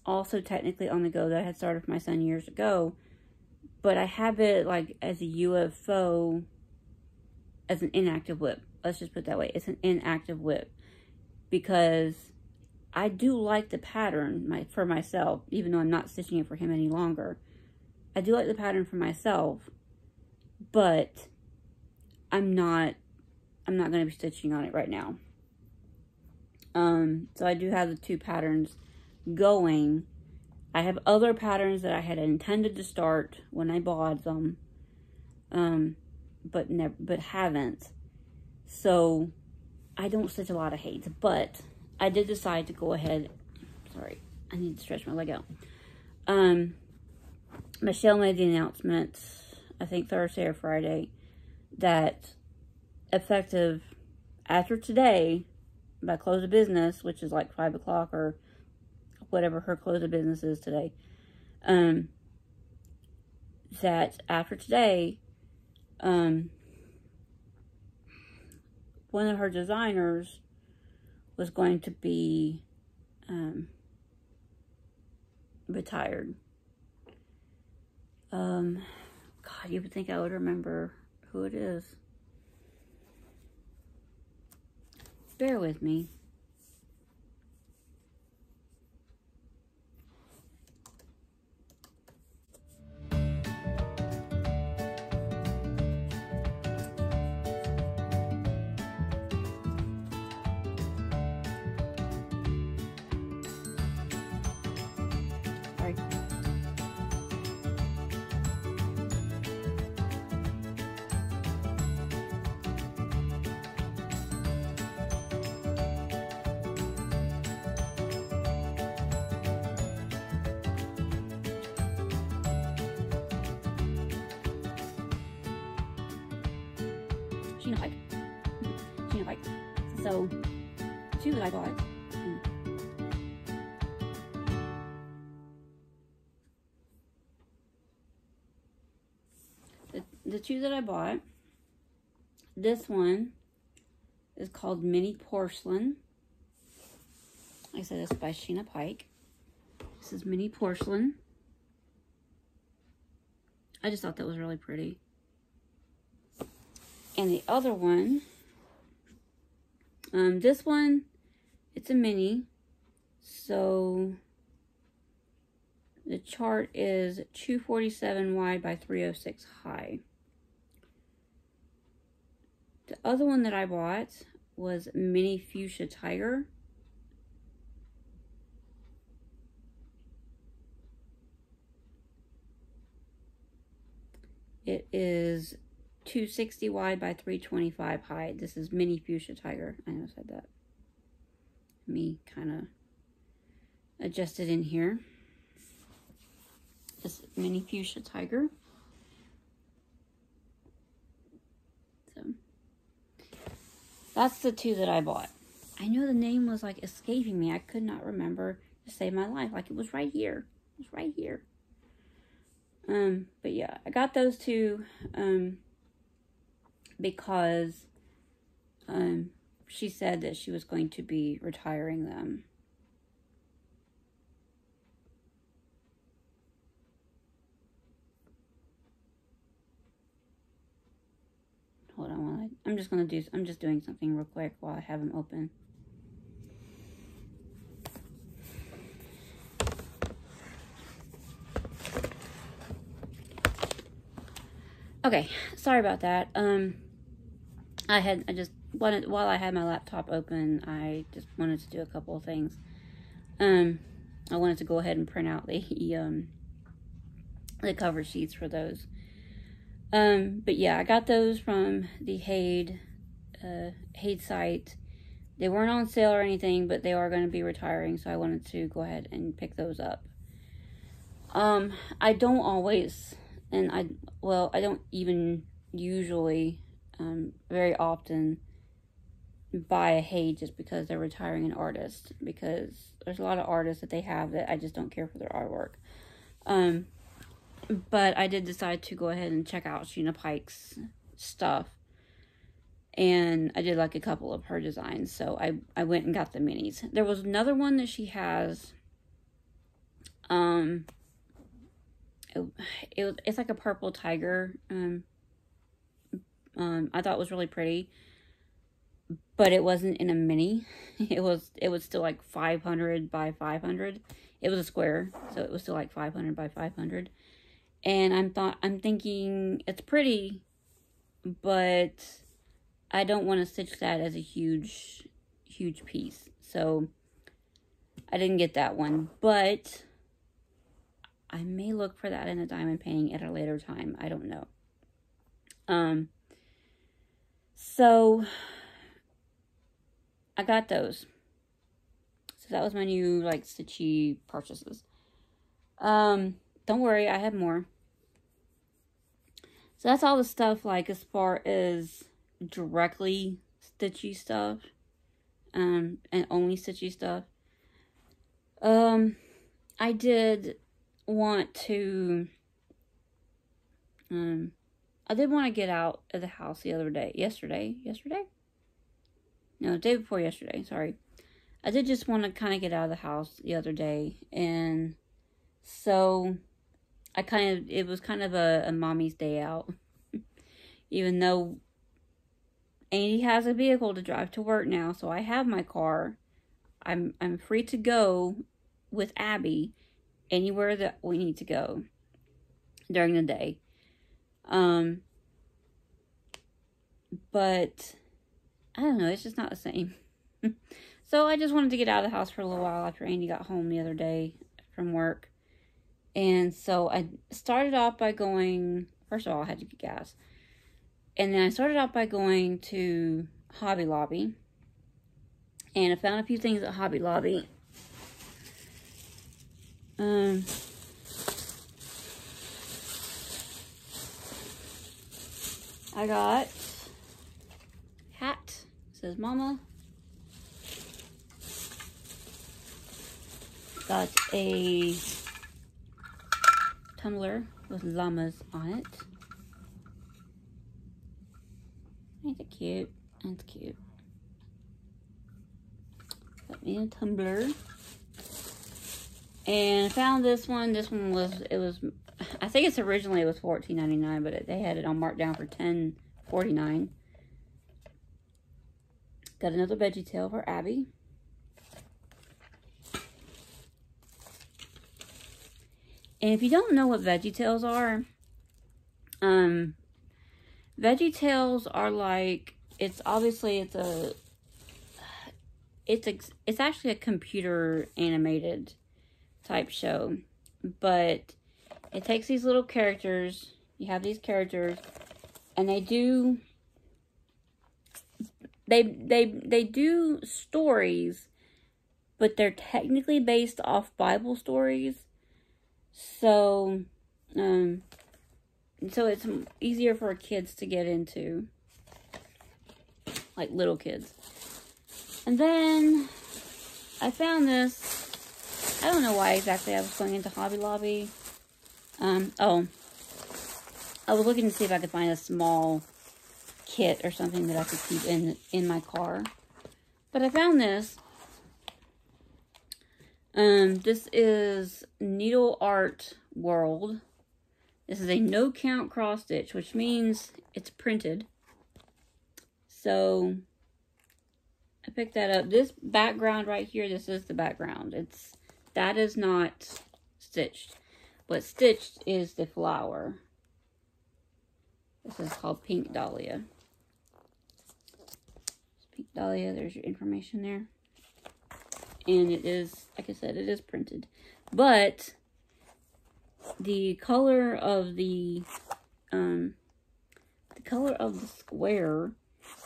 also technically on the go that I had started for my son years ago, but I have it like as a UFO, as an inactive whip. Let's just put it that way. It's an inactive whip because I do like the pattern for myself, even though I'm not stitching it for him any longer. I do like the pattern for myself, but I'm not going to be stitching on it right now. So I do have the two patterns going. I have other patterns that I had intended to start when I bought them, but haven't. So I don't stitch a lot of Hades, but I did decide to go ahead. Sorry, I need to stretch my leg out. Michelle made the announcement, I think Thursday or Friday, that effective after today, by close of business, which is like 5 o'clock or whatever her close of business is today, that after today, one of her designers was going to be retired. God, you would think I would remember who it is. Bear with me. Sorry. So, two that I bought. The two that I bought, this one is called Mini Porcelain. Like I said, it's by Sheena Pike. This is Mini Porcelain. I just thought that was really pretty. And the other one, this one, it's a mini, so the chart is 247 wide by 306 high. The other one that I bought was Mini Fuchsia Tiger. It is 260 wide by 325 high. This is Mini Fuchsia Tiger. I know I said that. Me kind of adjusted in here. This Mini Fuchsia Tiger. So that's the two that I bought. I know the name was like escaping me. I could not remember to save my life. Like it was right here. It was right here. But yeah, I got those two because she said that she was going to be retiring them. Hold on, I'm just doing something real quick while I have them open. Okay, sorry about that. While I had my laptop open, I just wanted to do a couple of things. I wanted to go ahead and print out the cover sheets for those. But yeah, I got those from the Hade site. They weren't on sale or anything, but they are going to be retiring, so I wanted to go ahead and pick those up. I don't always, and I don't even usually, very often, buy a Hade just because they're retiring an artist, because there's a lot of artists that they have that I just don't care for their artwork. But I did decide to go ahead and check out Sheena Pike's stuff, and I did like a couple of her designs, so I went and got the minis. There was another one that she has. It's like a purple tiger. I thought it was really pretty, but it wasn't in a mini. It was still like 500 by 500. It was a square, so it was still like 500 by 500. And I'm thinking it's pretty, but I don't want to stitch that as a huge piece. So I didn't get that one, but I may look for that in a diamond painting at a later time. I don't know. So I got those. So that was my new, like, stitchy purchases. Don't worry, I have more. So that's all the stuff, like, as far as directly stitchy stuff. And only stitchy stuff. I did want to, I did want to get out of the house the other day. Yesterday? No, the day before yesterday, sorry. I did just want to kind of get out of the house the other day, and so it was kind of a mommy's day out. Even though Andy has a vehicle to drive to work now, so I have my car. I'm free to go with Abby anywhere that we need to go during the day. But I don't know, it's just not the same. So I just wanted to get out of the house for a little while after Andy got home the other day from work. And so I started off by going, first of all, I had to get gas. And then I started off by going to Hobby Lobby. And I found a few things at Hobby Lobby. I got hat, says Mama. Got a tumbler with llamas on it. Ain't it cute? That's cute. Got me a tumbler. And I found this one. This one was, I think it was $14.99, but they had it on markdown for $10.49. Got another veggie tail for Abby. And if you don't know what veggie tails are, veggie tails are like, it's actually a computer animated type show, but it takes these little characters. You have these characters, and they do stories, but they're technically based off Bible stories. So it's easier for kids to get into, like little kids. And then I found this. I don't know why exactly I was going into Hobby Lobby. I was looking to see if I could find a small kit or something that I could keep in my car. But I found this. This is Needle Art World. This is a no count cross stitch, which means it's printed. So I picked that up. This background right here, this is the background. That is not stitched. What's stitched is the flower. This is called Pink Dahlia. Pink Dahlia, there's your information there. And it is, like I said, it is printed. But the color of the square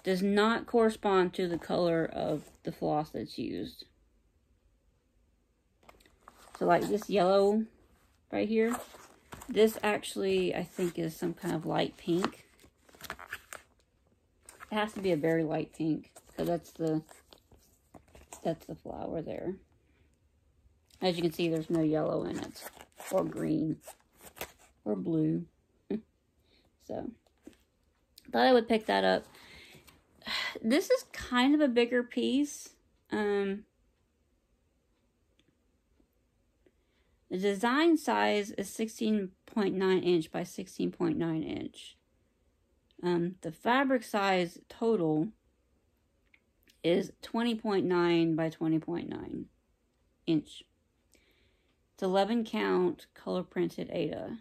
does not correspond to the color of the floss that's used. So like this yellow right here, this actually I think is some kind of light pink. It has to be a very light pink, So that's the flower there. As you can see, there's no yellow in it, or green, or blue. So, thought I would pick that up. This is kind of a bigger piece. The design size is 16.9 inch by 16.9 inch. The fabric size total is 20.9 by 20.9 inch. It's 11 count color printed Ada.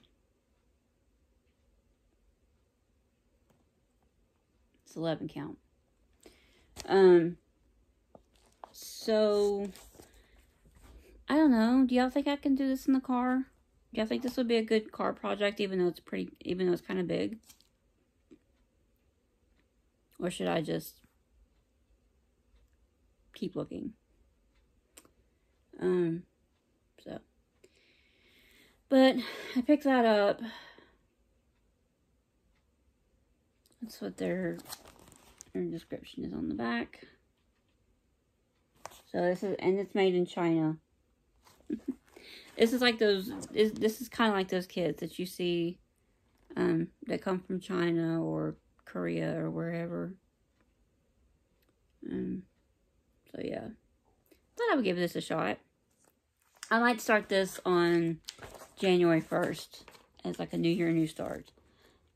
It's 11 count. So I don't know. Do y'all think I can do this in the car? Do y'all think this would be a good car project, even though it's kind of big? Or should I just keep looking? But I picked that up. That's what their description is on the back. So this is, and it's made in China. This is like those, this is kind of like those kits that you see that come from China or Korea or wherever. So yeah, thought I would give this a shot. I might start this on January 1st as like a new year, new start.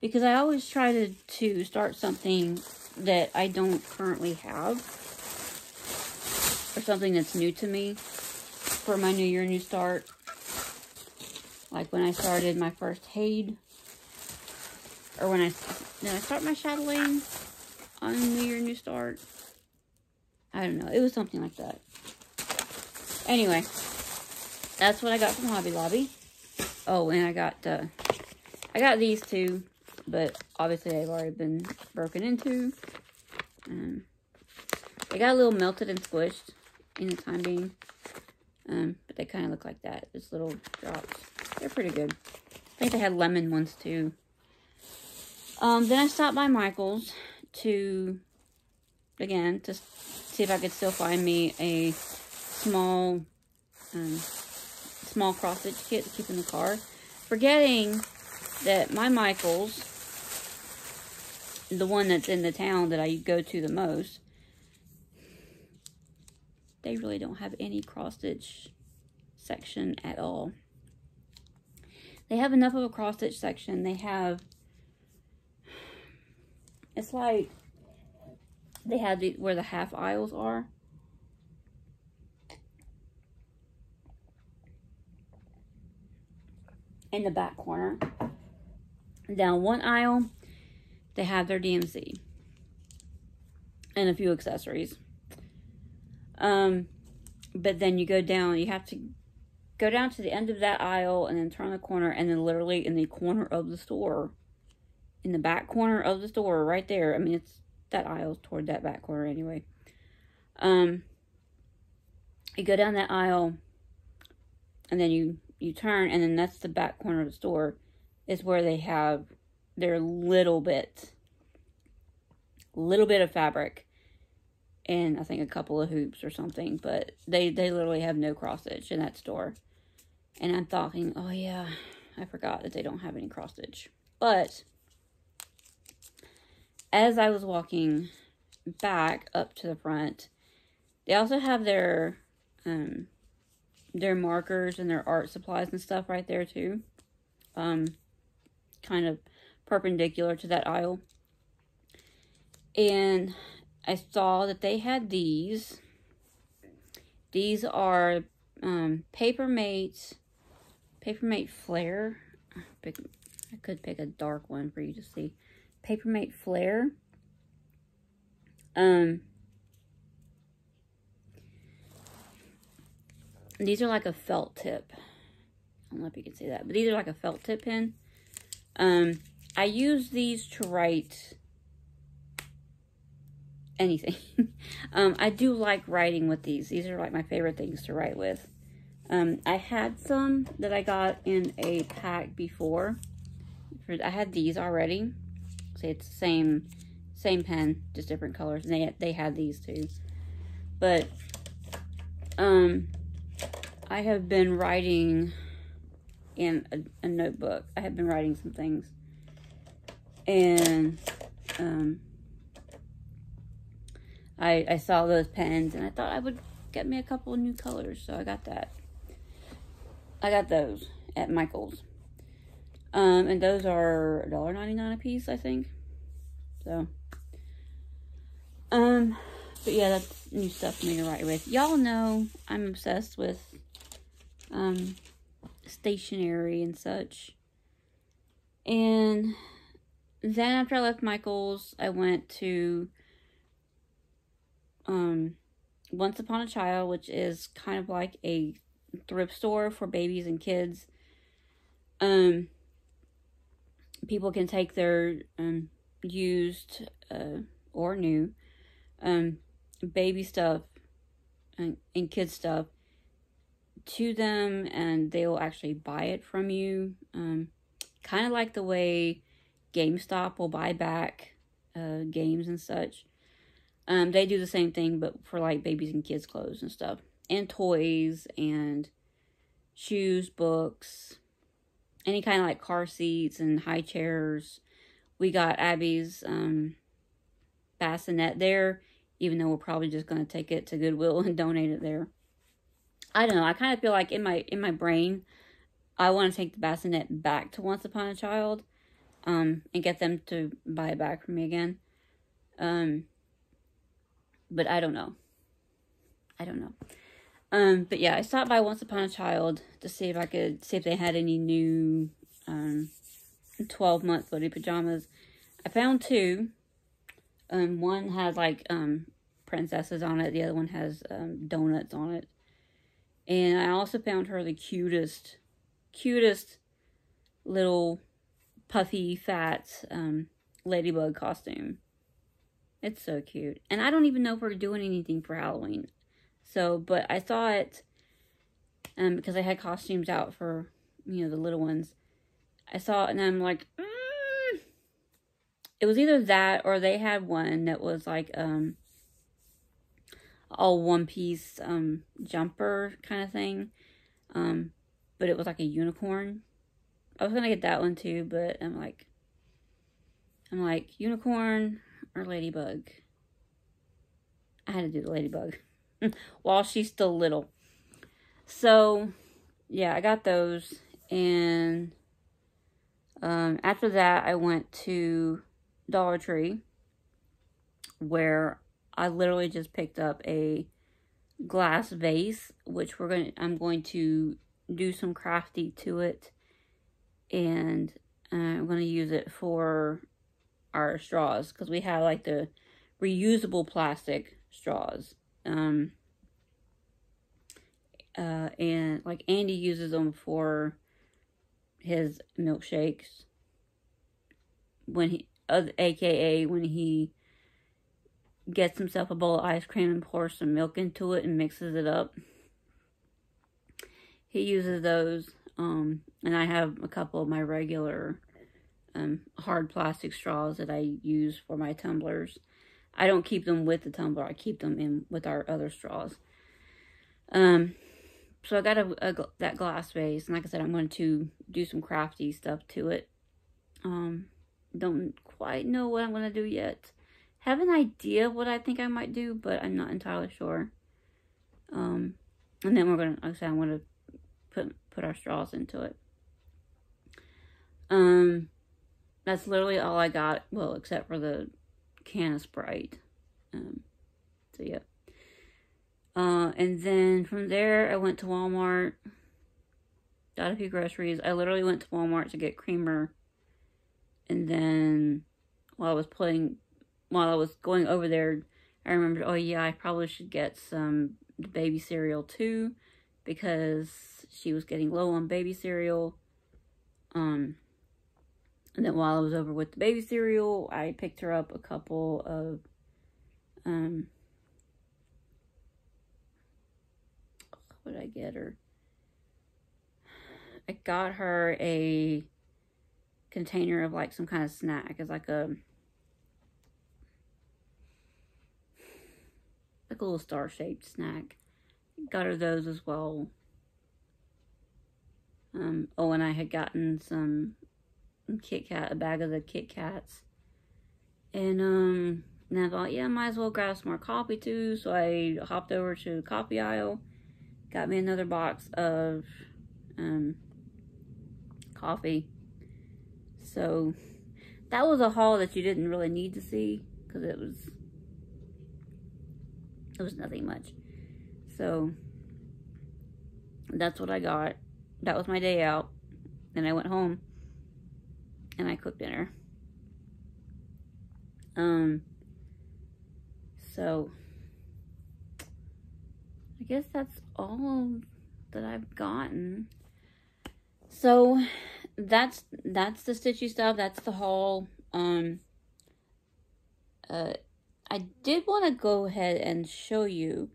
Because I always try to start something that I don't currently have. Or something that's new to me for my new year, new start. Like when I started my first Hade. Or when did I start my shadowing on New Year, New Start? I don't know. It was something like that. Anyway, that's what I got from Hobby Lobby. Oh, and I got these two, but obviously they've already been broken into. They got a little melted and squished in the time being. But they kind of look like that. Just little drops. They're pretty good. I think they had lemon ones too. Then I stopped by Michael's to see if I could still find me a small cross stitch kit to keep in the car. Forgetting that my Michael's, the one that's in the town that I go to the most, they really don't have any cross stitch section at all. They have enough of a cross stitch section. They have, it's like they have where the half aisles are. In the back corner. Down one aisle, they have their DMC. And a few accessories. But then you go down, you have to go down to the end of that aisle and then turn the corner, and then literally in the corner of the store, in the back corner of the store, right there. I mean, it's that aisle's toward that back corner anyway. You go down that aisle, and then you turn, and then that's the back corner of the store. Is where they have their little bit of fabric, and I think a couple of hoops or something. But they literally have no cross stitch in that store. And I'm thinking, oh yeah, I forgot that they don't have any cross stitch. But as I was walking back up to the front, they also have their markers and their art supplies and stuff right there too. Kind of perpendicular to that aisle. And I saw that they had these. These are Papermate Flare. I could pick a dark one for you to see. Papermate Flare. These are like a felt tip. I don't know if you can see that, but these are like a felt tip pen. I use these to write anything. I do like writing with these. These are like my favorite things to write with. I had some that I got in a pack before. I had these already. So it's the Same pen, just different colors. And they had these too. But, I have been writing in a notebook. I have been writing some things. And, I saw those pens and I thought I would get me a couple of new colors. So I got that. I got those at Michael's. And those are $1.99 a piece, I think. So, but yeah, that's new stuff for me to write with. Y'all know I'm obsessed with, stationery and such. And then after I left Michael's, I went to, Once Upon a Child, which is kind of like a thrift store for babies and kids. People can take their, used, or new, baby stuff and kid stuff to them, and they will actually buy it from you. Kind of like the way GameStop will buy back games and such. They do the same thing, but for like babies and kids' clothes and stuff, and toys and shoes, books, any kind of like car seats and high chairs. We got Abby's bassinet there, even though we're probably just going to take it to Goodwill and donate it there. I don't know. I kind of feel like in my brain, I want to take the bassinet back to Once Upon a Child, and get them to buy it back from me again. But I don't know. But yeah, I stopped by Once Upon a Child to see if they had any new 12-month footy pajamas. I found two. One has like princesses on it. The other one has donuts on it. And I also found her the cutest little puffy fat ladybug costume. It's so cute. And I don't even know if we're doing anything for Halloween. So, but I thought, because I had costumes out for, the little ones. I saw it and I'm like, It was either that or they had one that was like, all one-piece jumper kind of thing. But it was like a unicorn. I was going to get that one too, but I'm like, unicorn or ladybug? I had to do the ladybug while she's still little. So, yeah, I got those. And after that, I went to Dollar Tree, where I literally just picked up a glass vase, which I'm going to do some crafty to it, and I'm going to use it for our straws, because we have like the reusable plastic straws, and like Andy uses them for his milkshakes, aka when he gets himself a bowl of ice cream and pours some milk into it and mixes it up. He uses those, and I have a couple of my regular hard plastic straws that I use for my tumblers. I don't keep them with the tumbler. I keep them in with our other straws. So I got that glass vase, and like I said, I'm going to do some crafty stuff to it. Don't quite know what I'm going to do yet. Have an idea what I think I might do, but I'm not entirely sure. And then we're going to, like I said, I'm going to put our straws into it. That's literally all I got. Well, except for the can of Sprite. So yeah. And then from there, I went to Walmart. Got a few groceries. I literally went to Walmart to get creamer. And then while I was going over there, I remembered, oh yeah, I probably should get some baby cereal too, because she was getting low on baby cereal. And then while I was over with the baby cereal, I picked her up a couple of, what did I get her? I got her a container of like some kind of snack. It's like a little star-shaped snack. Got her those as well. Oh, and I had gotten some Kit Kat, a bag of the Kit Kats. And, and I thought, yeah, might as well grab some more coffee too. So I hopped over to the coffee aisle, got me another box of, coffee. So, that was a haul that you didn't really need to see, because it was nothing much. So, that's what I got. That was my day out. Then I went home and I cooked dinner. So I guess that's all that I've gotten. So that's the stitchy stuff. That's the haul. I did want to go ahead and show you.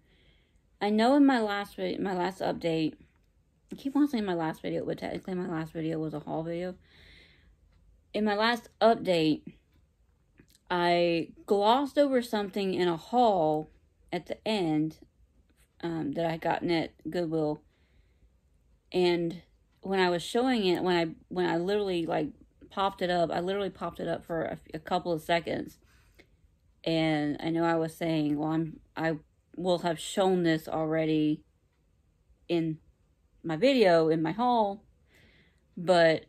I know in my last update, I keep on saying my last video, but technically my last video was a haul video. In my last update, I glossed over something in a haul at the end that I had gotten at Goodwill. And when I was showing it, when I literally like popped it up, I literally popped it up for a couple of seconds. And I know I was saying, well, I will have shown this already in my video, in my haul, but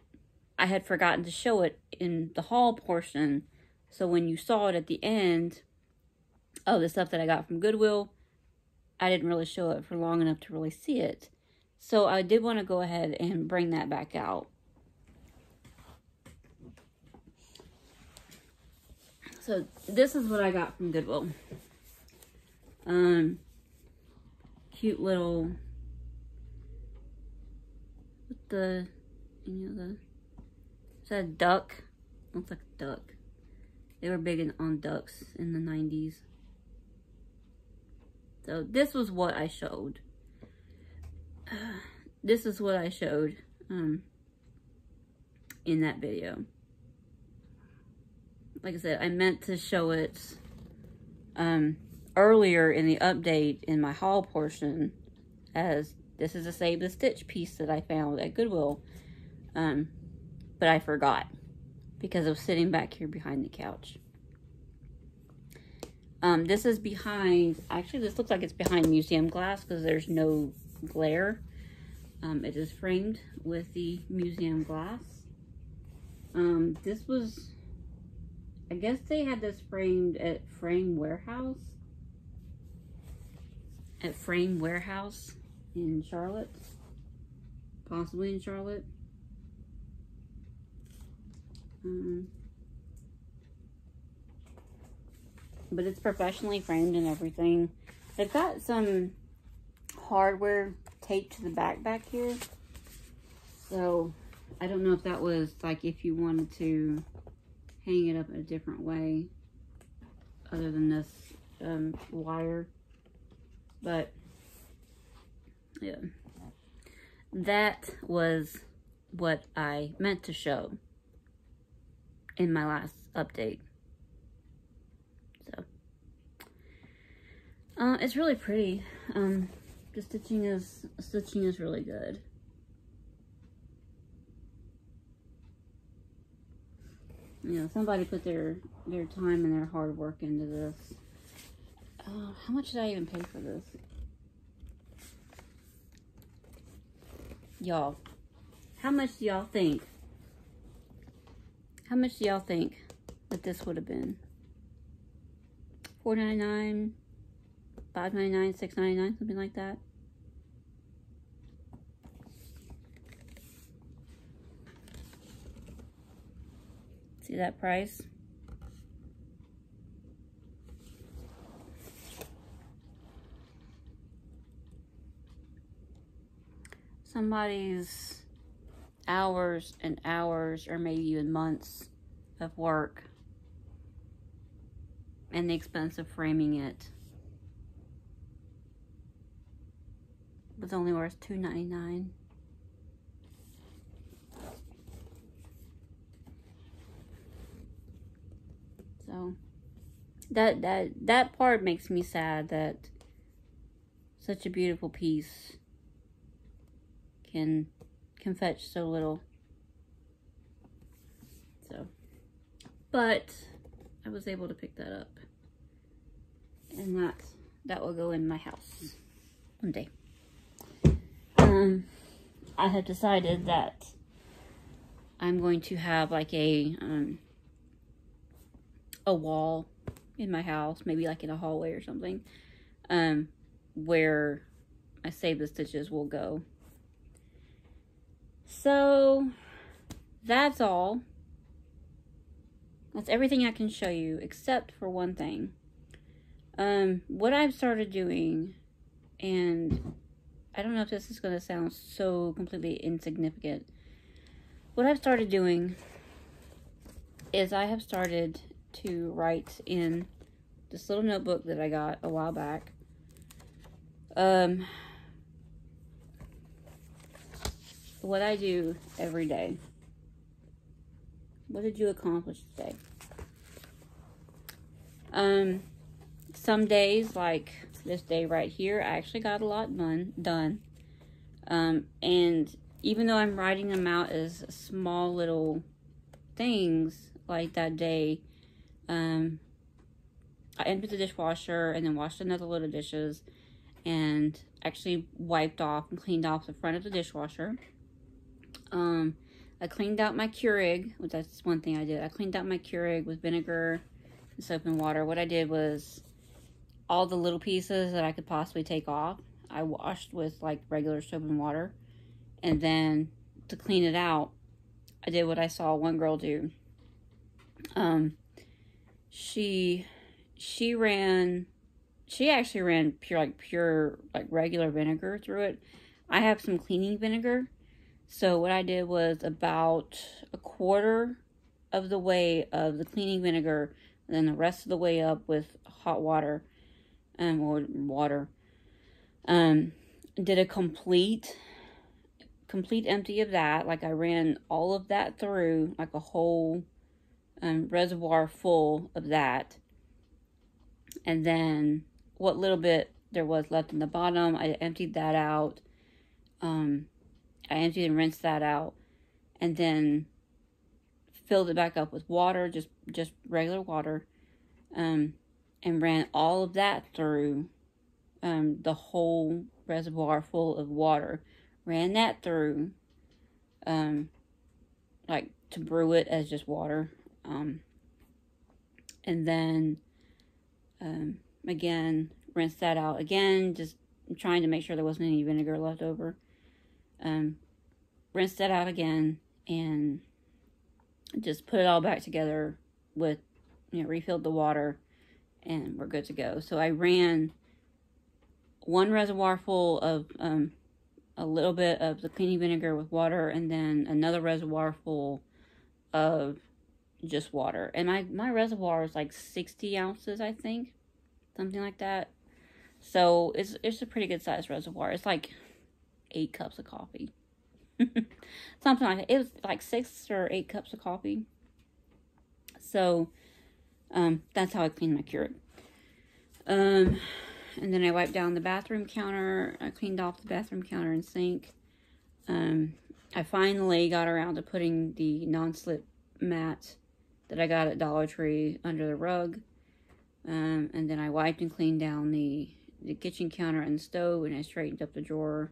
I had forgotten to show it in the haul portion. So when you saw it at the end of the stuff that I got from Goodwill, I didn't really show it for long enough to really see it. So I did want to go ahead and bring that back out. So this is what I got from Goodwill. Cute little, with the, is that a duck? Looks like a duck. They were big on ducks in the 90s. So this was what I showed. This is what I showed in that video. Like I said, I meant to show it earlier in the update in my haul portion, as this is a Save the Stitch piece that I found at Goodwill. But I forgot because I was sitting back here behind the couch. This is behind, actually this looks like it's behind museum glass because there's no glare. It is framed with the museum glass. This was, I guess they had this framed at Frame Warehouse. At Frame Warehouse in Charlotte. Possibly in Charlotte. But it's professionally framed and everything. They've got some hardware taped to the back here. So I don't know if that was like if you wanted to hang it up in a different way other than this wire. But yeah, that was what I meant to show in my last update. So it's really pretty. The stitching is really good. You know, somebody put their time and their hard work into this. How much did I even pay for this? Y'all, how much do y'all think? How much do y'all think that this would have been? $4.99, $5.99, $6.99, something like that. See that price? Somebody's hours and hours, or maybe even months of work, and the expense of framing it was only worth $2.99. So that part makes me sad that such a beautiful piece can fetch so little. So, but I was able to pick that up, and that will go in my house one day. I have decided that I'm going to have like a wall in my house, maybe like in a hallway or something, where I save the stitches will go. So that's all. That's everything I can show you, except for one thing. What I've started doing, and I don't know if this is going to sound so completely insignificant. What I've started doing is I have started to write in this little notebook that I got a while back. What I do every day. What did you accomplish today? Some days, like this day right here, I actually got a lot done. And even though I'm writing them out as small little things, like that day, I emptied the dishwasher and then washed another load of dishes and actually wiped off and cleaned off the front of the dishwasher. I cleaned out my Keurig, which that's one thing I did. I cleaned out my Keurig with vinegar and soap and water. What I did was all the little pieces that I could possibly take off, I washed with like regular soap and water. And then to clean it out, I did what I saw one girl do. She actually ran pure regular vinegar through it. I have some cleaning vinegar. So what I did was about a quarter of the way of the cleaning vinegar, and then the rest of the way up with hot water, or water. Did a complete empty of that. Like I ran all of that through, like a whole reservoir full of that. And then what little bit there was left in the bottom, I emptied that out. I emptied and rinsed that out, and then filled it back up with water, just regular water, and ran all of that through the whole reservoir full of water. Ran that through, like to brew it as just water, and then again rinsed that out again, just trying to make sure there wasn't any vinegar left over. Rinsed that out again and just put it all back together with, refilled the water, and we're good to go. So I ran one reservoir full of a little bit of the cleaning vinegar with water, and then another reservoir full of just water. And my reservoir is like 60 ounces, I think, something like that. So it's a pretty good sized reservoir. It's like 8 cups of coffee. Something like that. It was like 6 or 8 cups of coffee. So, that's how I cleaned my Keurig. And then I wiped down the bathroom counter. I cleaned off the bathroom counter and sink. I finally got around to putting the non-slip mat that I got at Dollar Tree under the rug. And then I wiped and cleaned down the kitchen counter and the stove, and I straightened up the drawer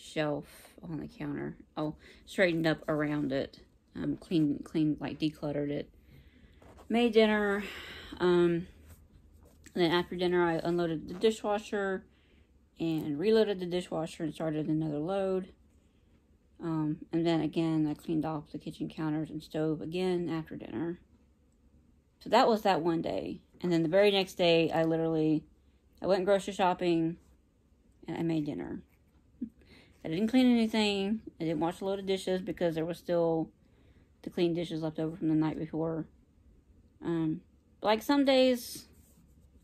shelf on the counter. Oh, straightened up around it. Cleaned, like decluttered it. Made dinner. And then after dinner, I unloaded the dishwasher and reloaded the dishwasher and started another load. And then again, I cleaned off the kitchen counters and stove again after dinner. So that was that one day. And then the very next day, I went grocery shopping and I made dinner. I didn't clean anything. I didn't wash a load of dishes because there was still the clean dishes left over from the night before. Like some days,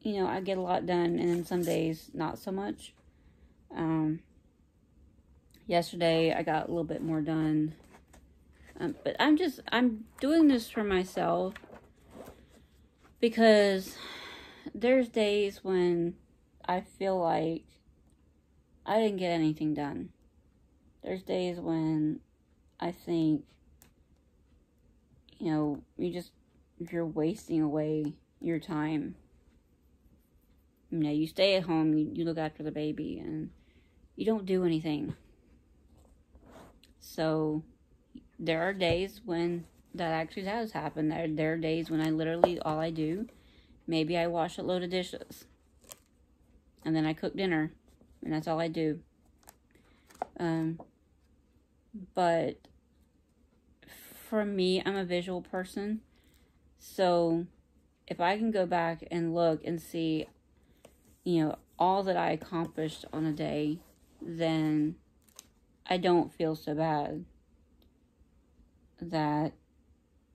I get a lot done, and then some days not so much. Yesterday I got a little bit more done. But I'm doing this for myself because there's days when I feel like I didn't get anything done. There's days when I think, you know, you're wasting away your time. You know, you stay at home, you look after the baby, and you don't do anything. So, there are days when that actually does happen. There are days when I literally, all I do, maybe I wash a load of dishes. And then I cook dinner. And that's all I do. But for me, I'm a visual person. So if I can go back and look and see, you know, all that I accomplished on a day, then I don't feel so bad that,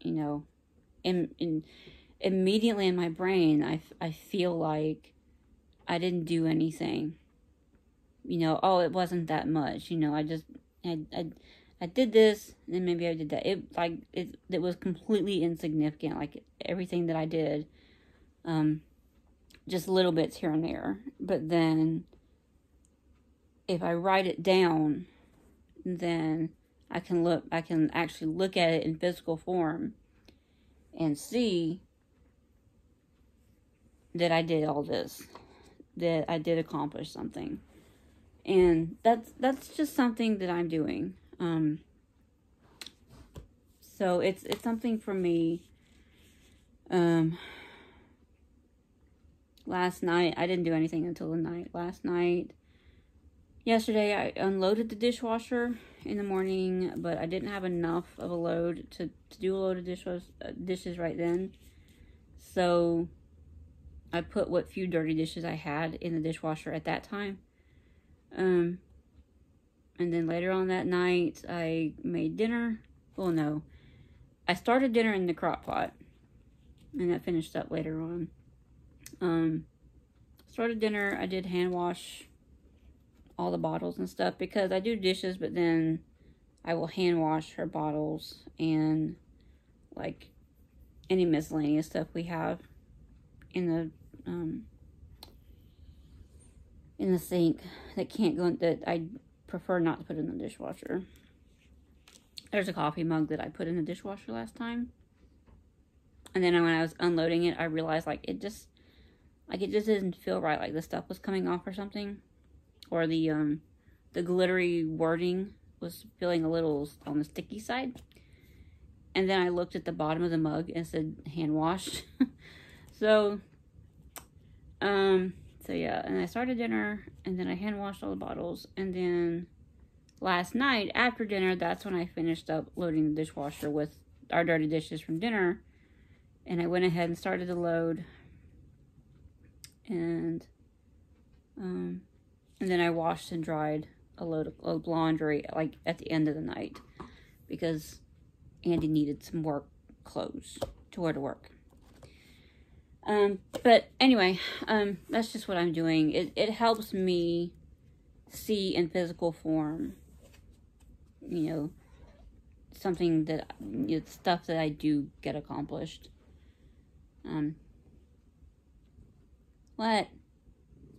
you know, immediately in my brain, I feel like I didn't do anything. You know, oh, it wasn't that much. You know, I did this, and then maybe I did that. It was completely insignificant. Like everything that I did, just little bits here and there. But then, if I write it down, then I can actually look at it in physical form, and see that I did all this, that I did accomplish something. And that's just something that I'm doing. So it's something for me. Last night, I didn't do anything until the night. Yesterday, I unloaded the dishwasher in the morning, but I didn't have enough of a load to do a load of dishes right then. So I put what few dirty dishes I had in the dishwasher at that time. And then later on that night, I made dinner. Well, no. I started dinner in the crock pot. And that finished up later on. Started dinner. I did hand wash all the bottles and stuff. Because I do dishes, but then I will hand wash her bottles. And, like, any miscellaneous stuff we have in the sink that can't go in, that I prefer not to put in the dishwasher. There's a coffee mug that I put in the dishwasher last time. And then when I was unloading it, I realized it just didn't feel right. Like the stuff was coming off or something. Or the glittery wording was feeling a little on the sticky side. And then I looked at the bottom of the mug and it said hand washed. So yeah, and I started dinner, and then I hand washed all the bottles, and then last night, after dinner, that's when I finished up loading the dishwasher with our dirty dishes from dinner, and I went ahead and started to load, and then I washed and dried a load of laundry, like, at the end of the night, because Andy needed some work clothes to wear to work. But anyway, that's just what I'm doing. It helps me see in physical form, you know, something that, stuff that I do get accomplished. What?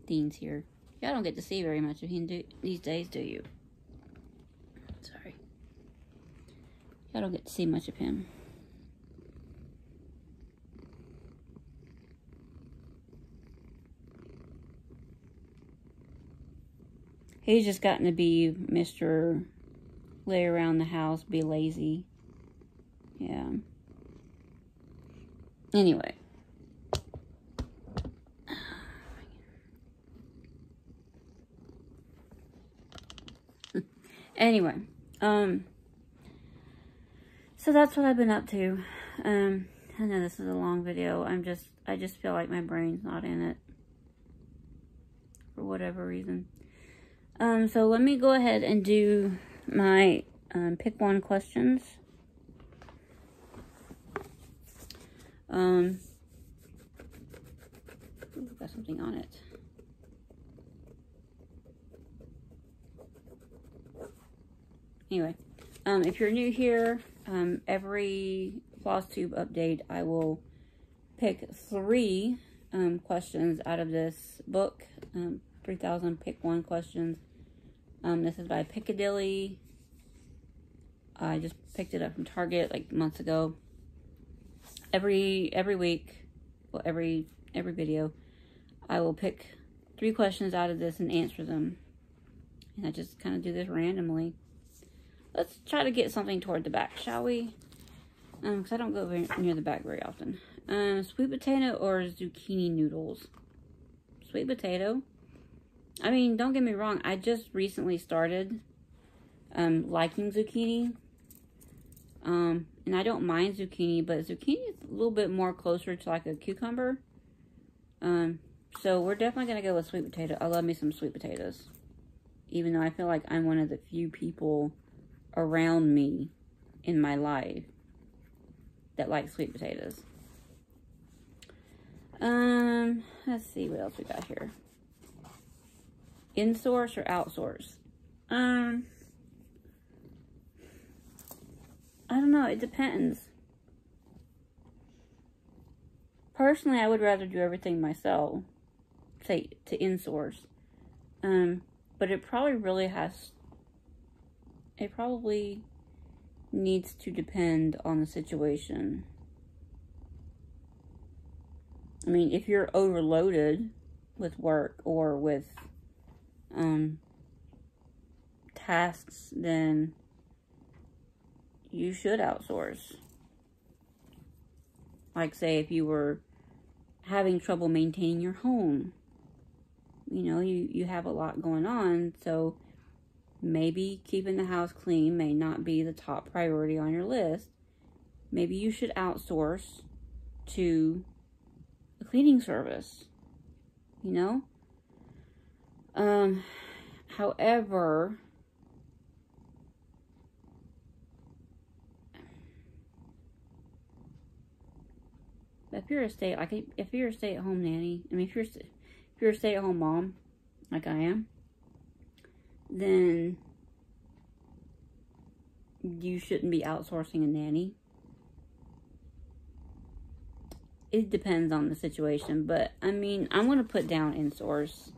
Dean's here. Y'all don't get to see very much of him these days, do you? Sorry. Y'all don't get to see much of him. He's just gotten to be Mr. Lay around the house, be lazy. Yeah. Anyway. Anyway. So that's what I've been up to. I know this is a long video. I just feel like my brain's not in it. For whatever reason. So let me go ahead and do my pick one questions. Ooh, got something on it. Anyway, if you're new here, every Flosstube update, I will pick 3 questions out of this book, 3,000 pick one questions. This is by Piccadilly. I just picked it up from Target like months ago. Every week, well, every video, I will pick 3 questions out of this and answer them. And I just kind of do this randomly. Let's try to get something toward the back, shall we? Because I don't go very near the back very often. Sweet potato or zucchini noodles? Sweet potato. I mean, don't get me wrong. I just recently started liking zucchini. And I don't mind zucchini, but zucchini is a little bit more closer to like a cucumber. So we're definitely going to go with sweet potato. I love me some sweet potatoes. Even though I feel like I'm one of the few people around me in my life that like sweet potatoes. Let's see what else we got here. In-source or outsource? I don't know. It depends. Personally, I would rather do everything myself, say, to in-source. But it probably really has... It probably needs to depend on the situation. I mean, if you're overloaded with work or with tasks, then you should outsource. Like, say, if you were having trouble maintaining your home, you know, you have a lot going on, so maybe keeping the house clean may not be the top priority on your list. Maybe you should outsource to a cleaning service, you know? However, if you're a stay-at-home nanny, I mean, if you're a stay-at-home mom, like I am, then you shouldn't be outsourcing a nanny. It depends on the situation, but I mean, I'm going to put down in-source,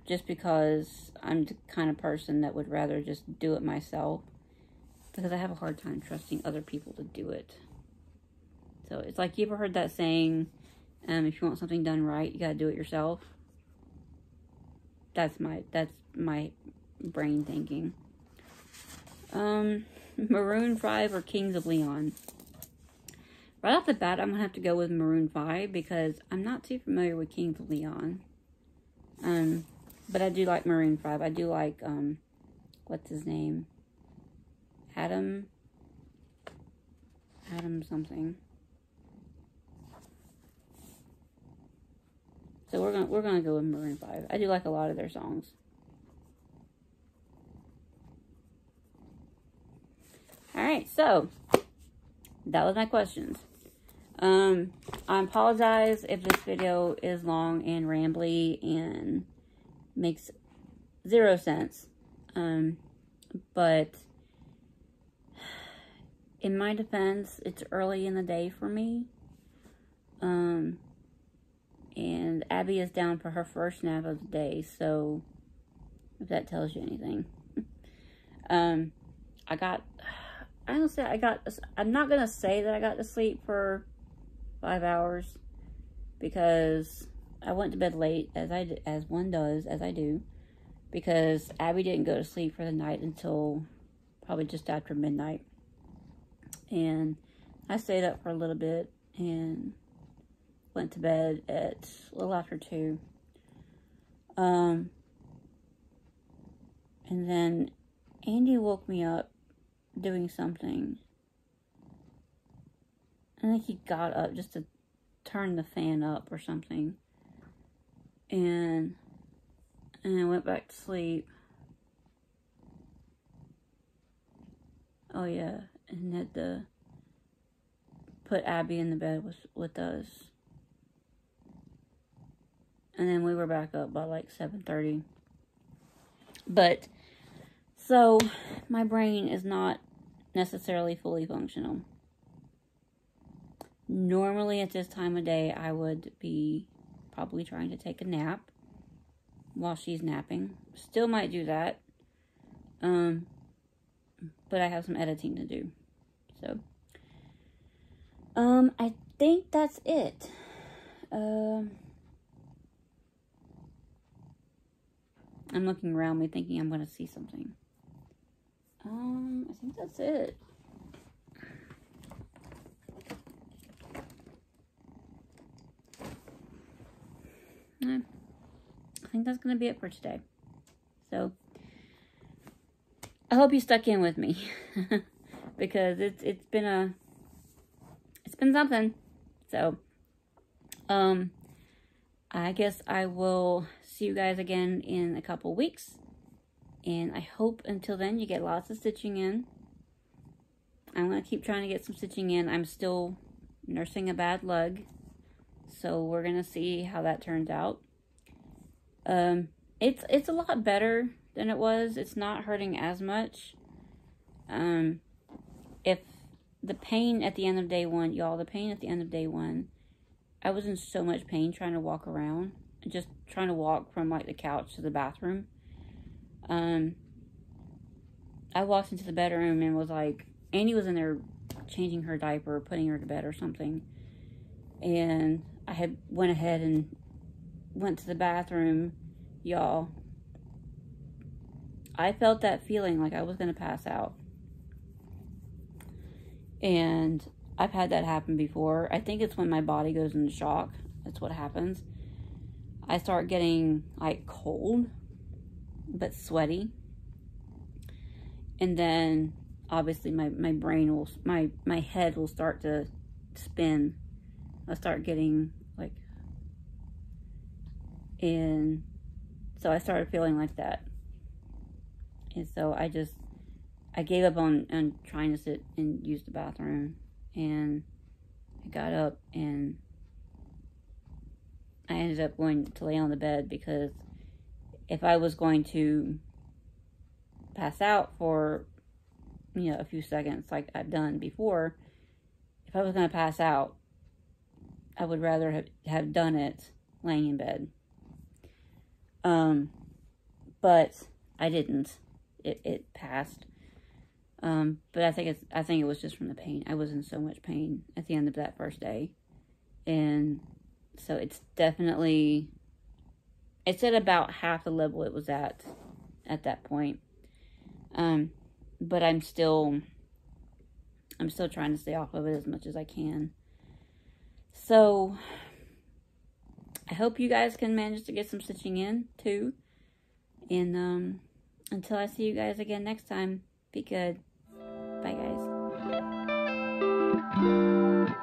just because I'm the kind of person that would rather just do it myself, because I have a hard time trusting other people to do it. So it's like, you ever heard that saying, if you want something done right, you gotta do it yourself? That's my brain thinking. Maroon 5 or Kings of Leon? Right off the bat, I'm gonna have to go with Maroon 5 because I'm not too familiar with Kings of Leon. But I do like Maroon 5. I do like, what's his name? Adam something. So we're gonna go with Maroon 5. I do like a lot of their songs. Alright, so that was my questions. I apologize if this video is long and rambly and makes 0 sense. But in my defense, it's early in the day for me. And Abby is down for her first nap of the day, so if that tells you anything. I'm not gonna say that I got to sleep for 5 hours, because I went to bed late, as one does, as I do, because Abby didn't go to sleep for the night until probably just after midnight. And I stayed up for a little bit and went to bed at a little after 2. And then Andy woke me up doing something. I think he got up just to turn the fan up or something. And I went back to sleep. Oh yeah, and had to put Abby in the bed with us. And then we were back up by like 7:30. But, so, my brain is not necessarily fully functional. Normally at this time of day, I would be probably trying to take a nap. while she's napping. Still might do that. But I have some editing to do. So, I think that's it. I'm looking around me thinking I'm going to see something. I think that's it. I think that's going to be it for today. So, I hope you stuck in with me. Because it's been something. So, I guess I will see you guys again in a couple weeks. And I hope until then you get lots of stitching in. I'm going to keep trying to get some stitching in. I'm still nursing a bad lug. So we're going to see how that turns out. It's a lot better than it was. It's not hurting as much. If the pain at the end of day one, y'all, the pain at the end of day one, I was in so much pain trying to walk around. Just trying to walk from, like, the couch to the bathroom. I walked into the bedroom and was like, Annie was in there changing her diaper, putting her to bed or something. And I had went ahead and went to the bathroom, y'all. I felt that feeling like I was going to pass out. And I've had that happen before. I think it's when my body goes into shock. That's what happens. I start getting, like, cold, but sweaty. And then, obviously, my brain will, my head will start to spin. I'll start getting, like, and so I started feeling like that. And so I gave up on trying to sit and use the bathroom. And I got up and I ended up going to lay on the bed, because if I was going to pass out for, you know, a few seconds like I've done before, if I was going to pass out, I would rather have done it laying in bed. But I didn't. It passed. But I think it was just from the pain. I was in so much pain at the end of that first day. And so it's definitely, it's at about half the level it was at that point. But I'm still trying to stay off of it as much as I can. So I hope you guys can manage to get some stitching in too. And until I see you guys again next time, be good. Bye,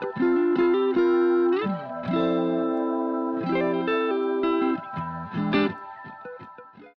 guys.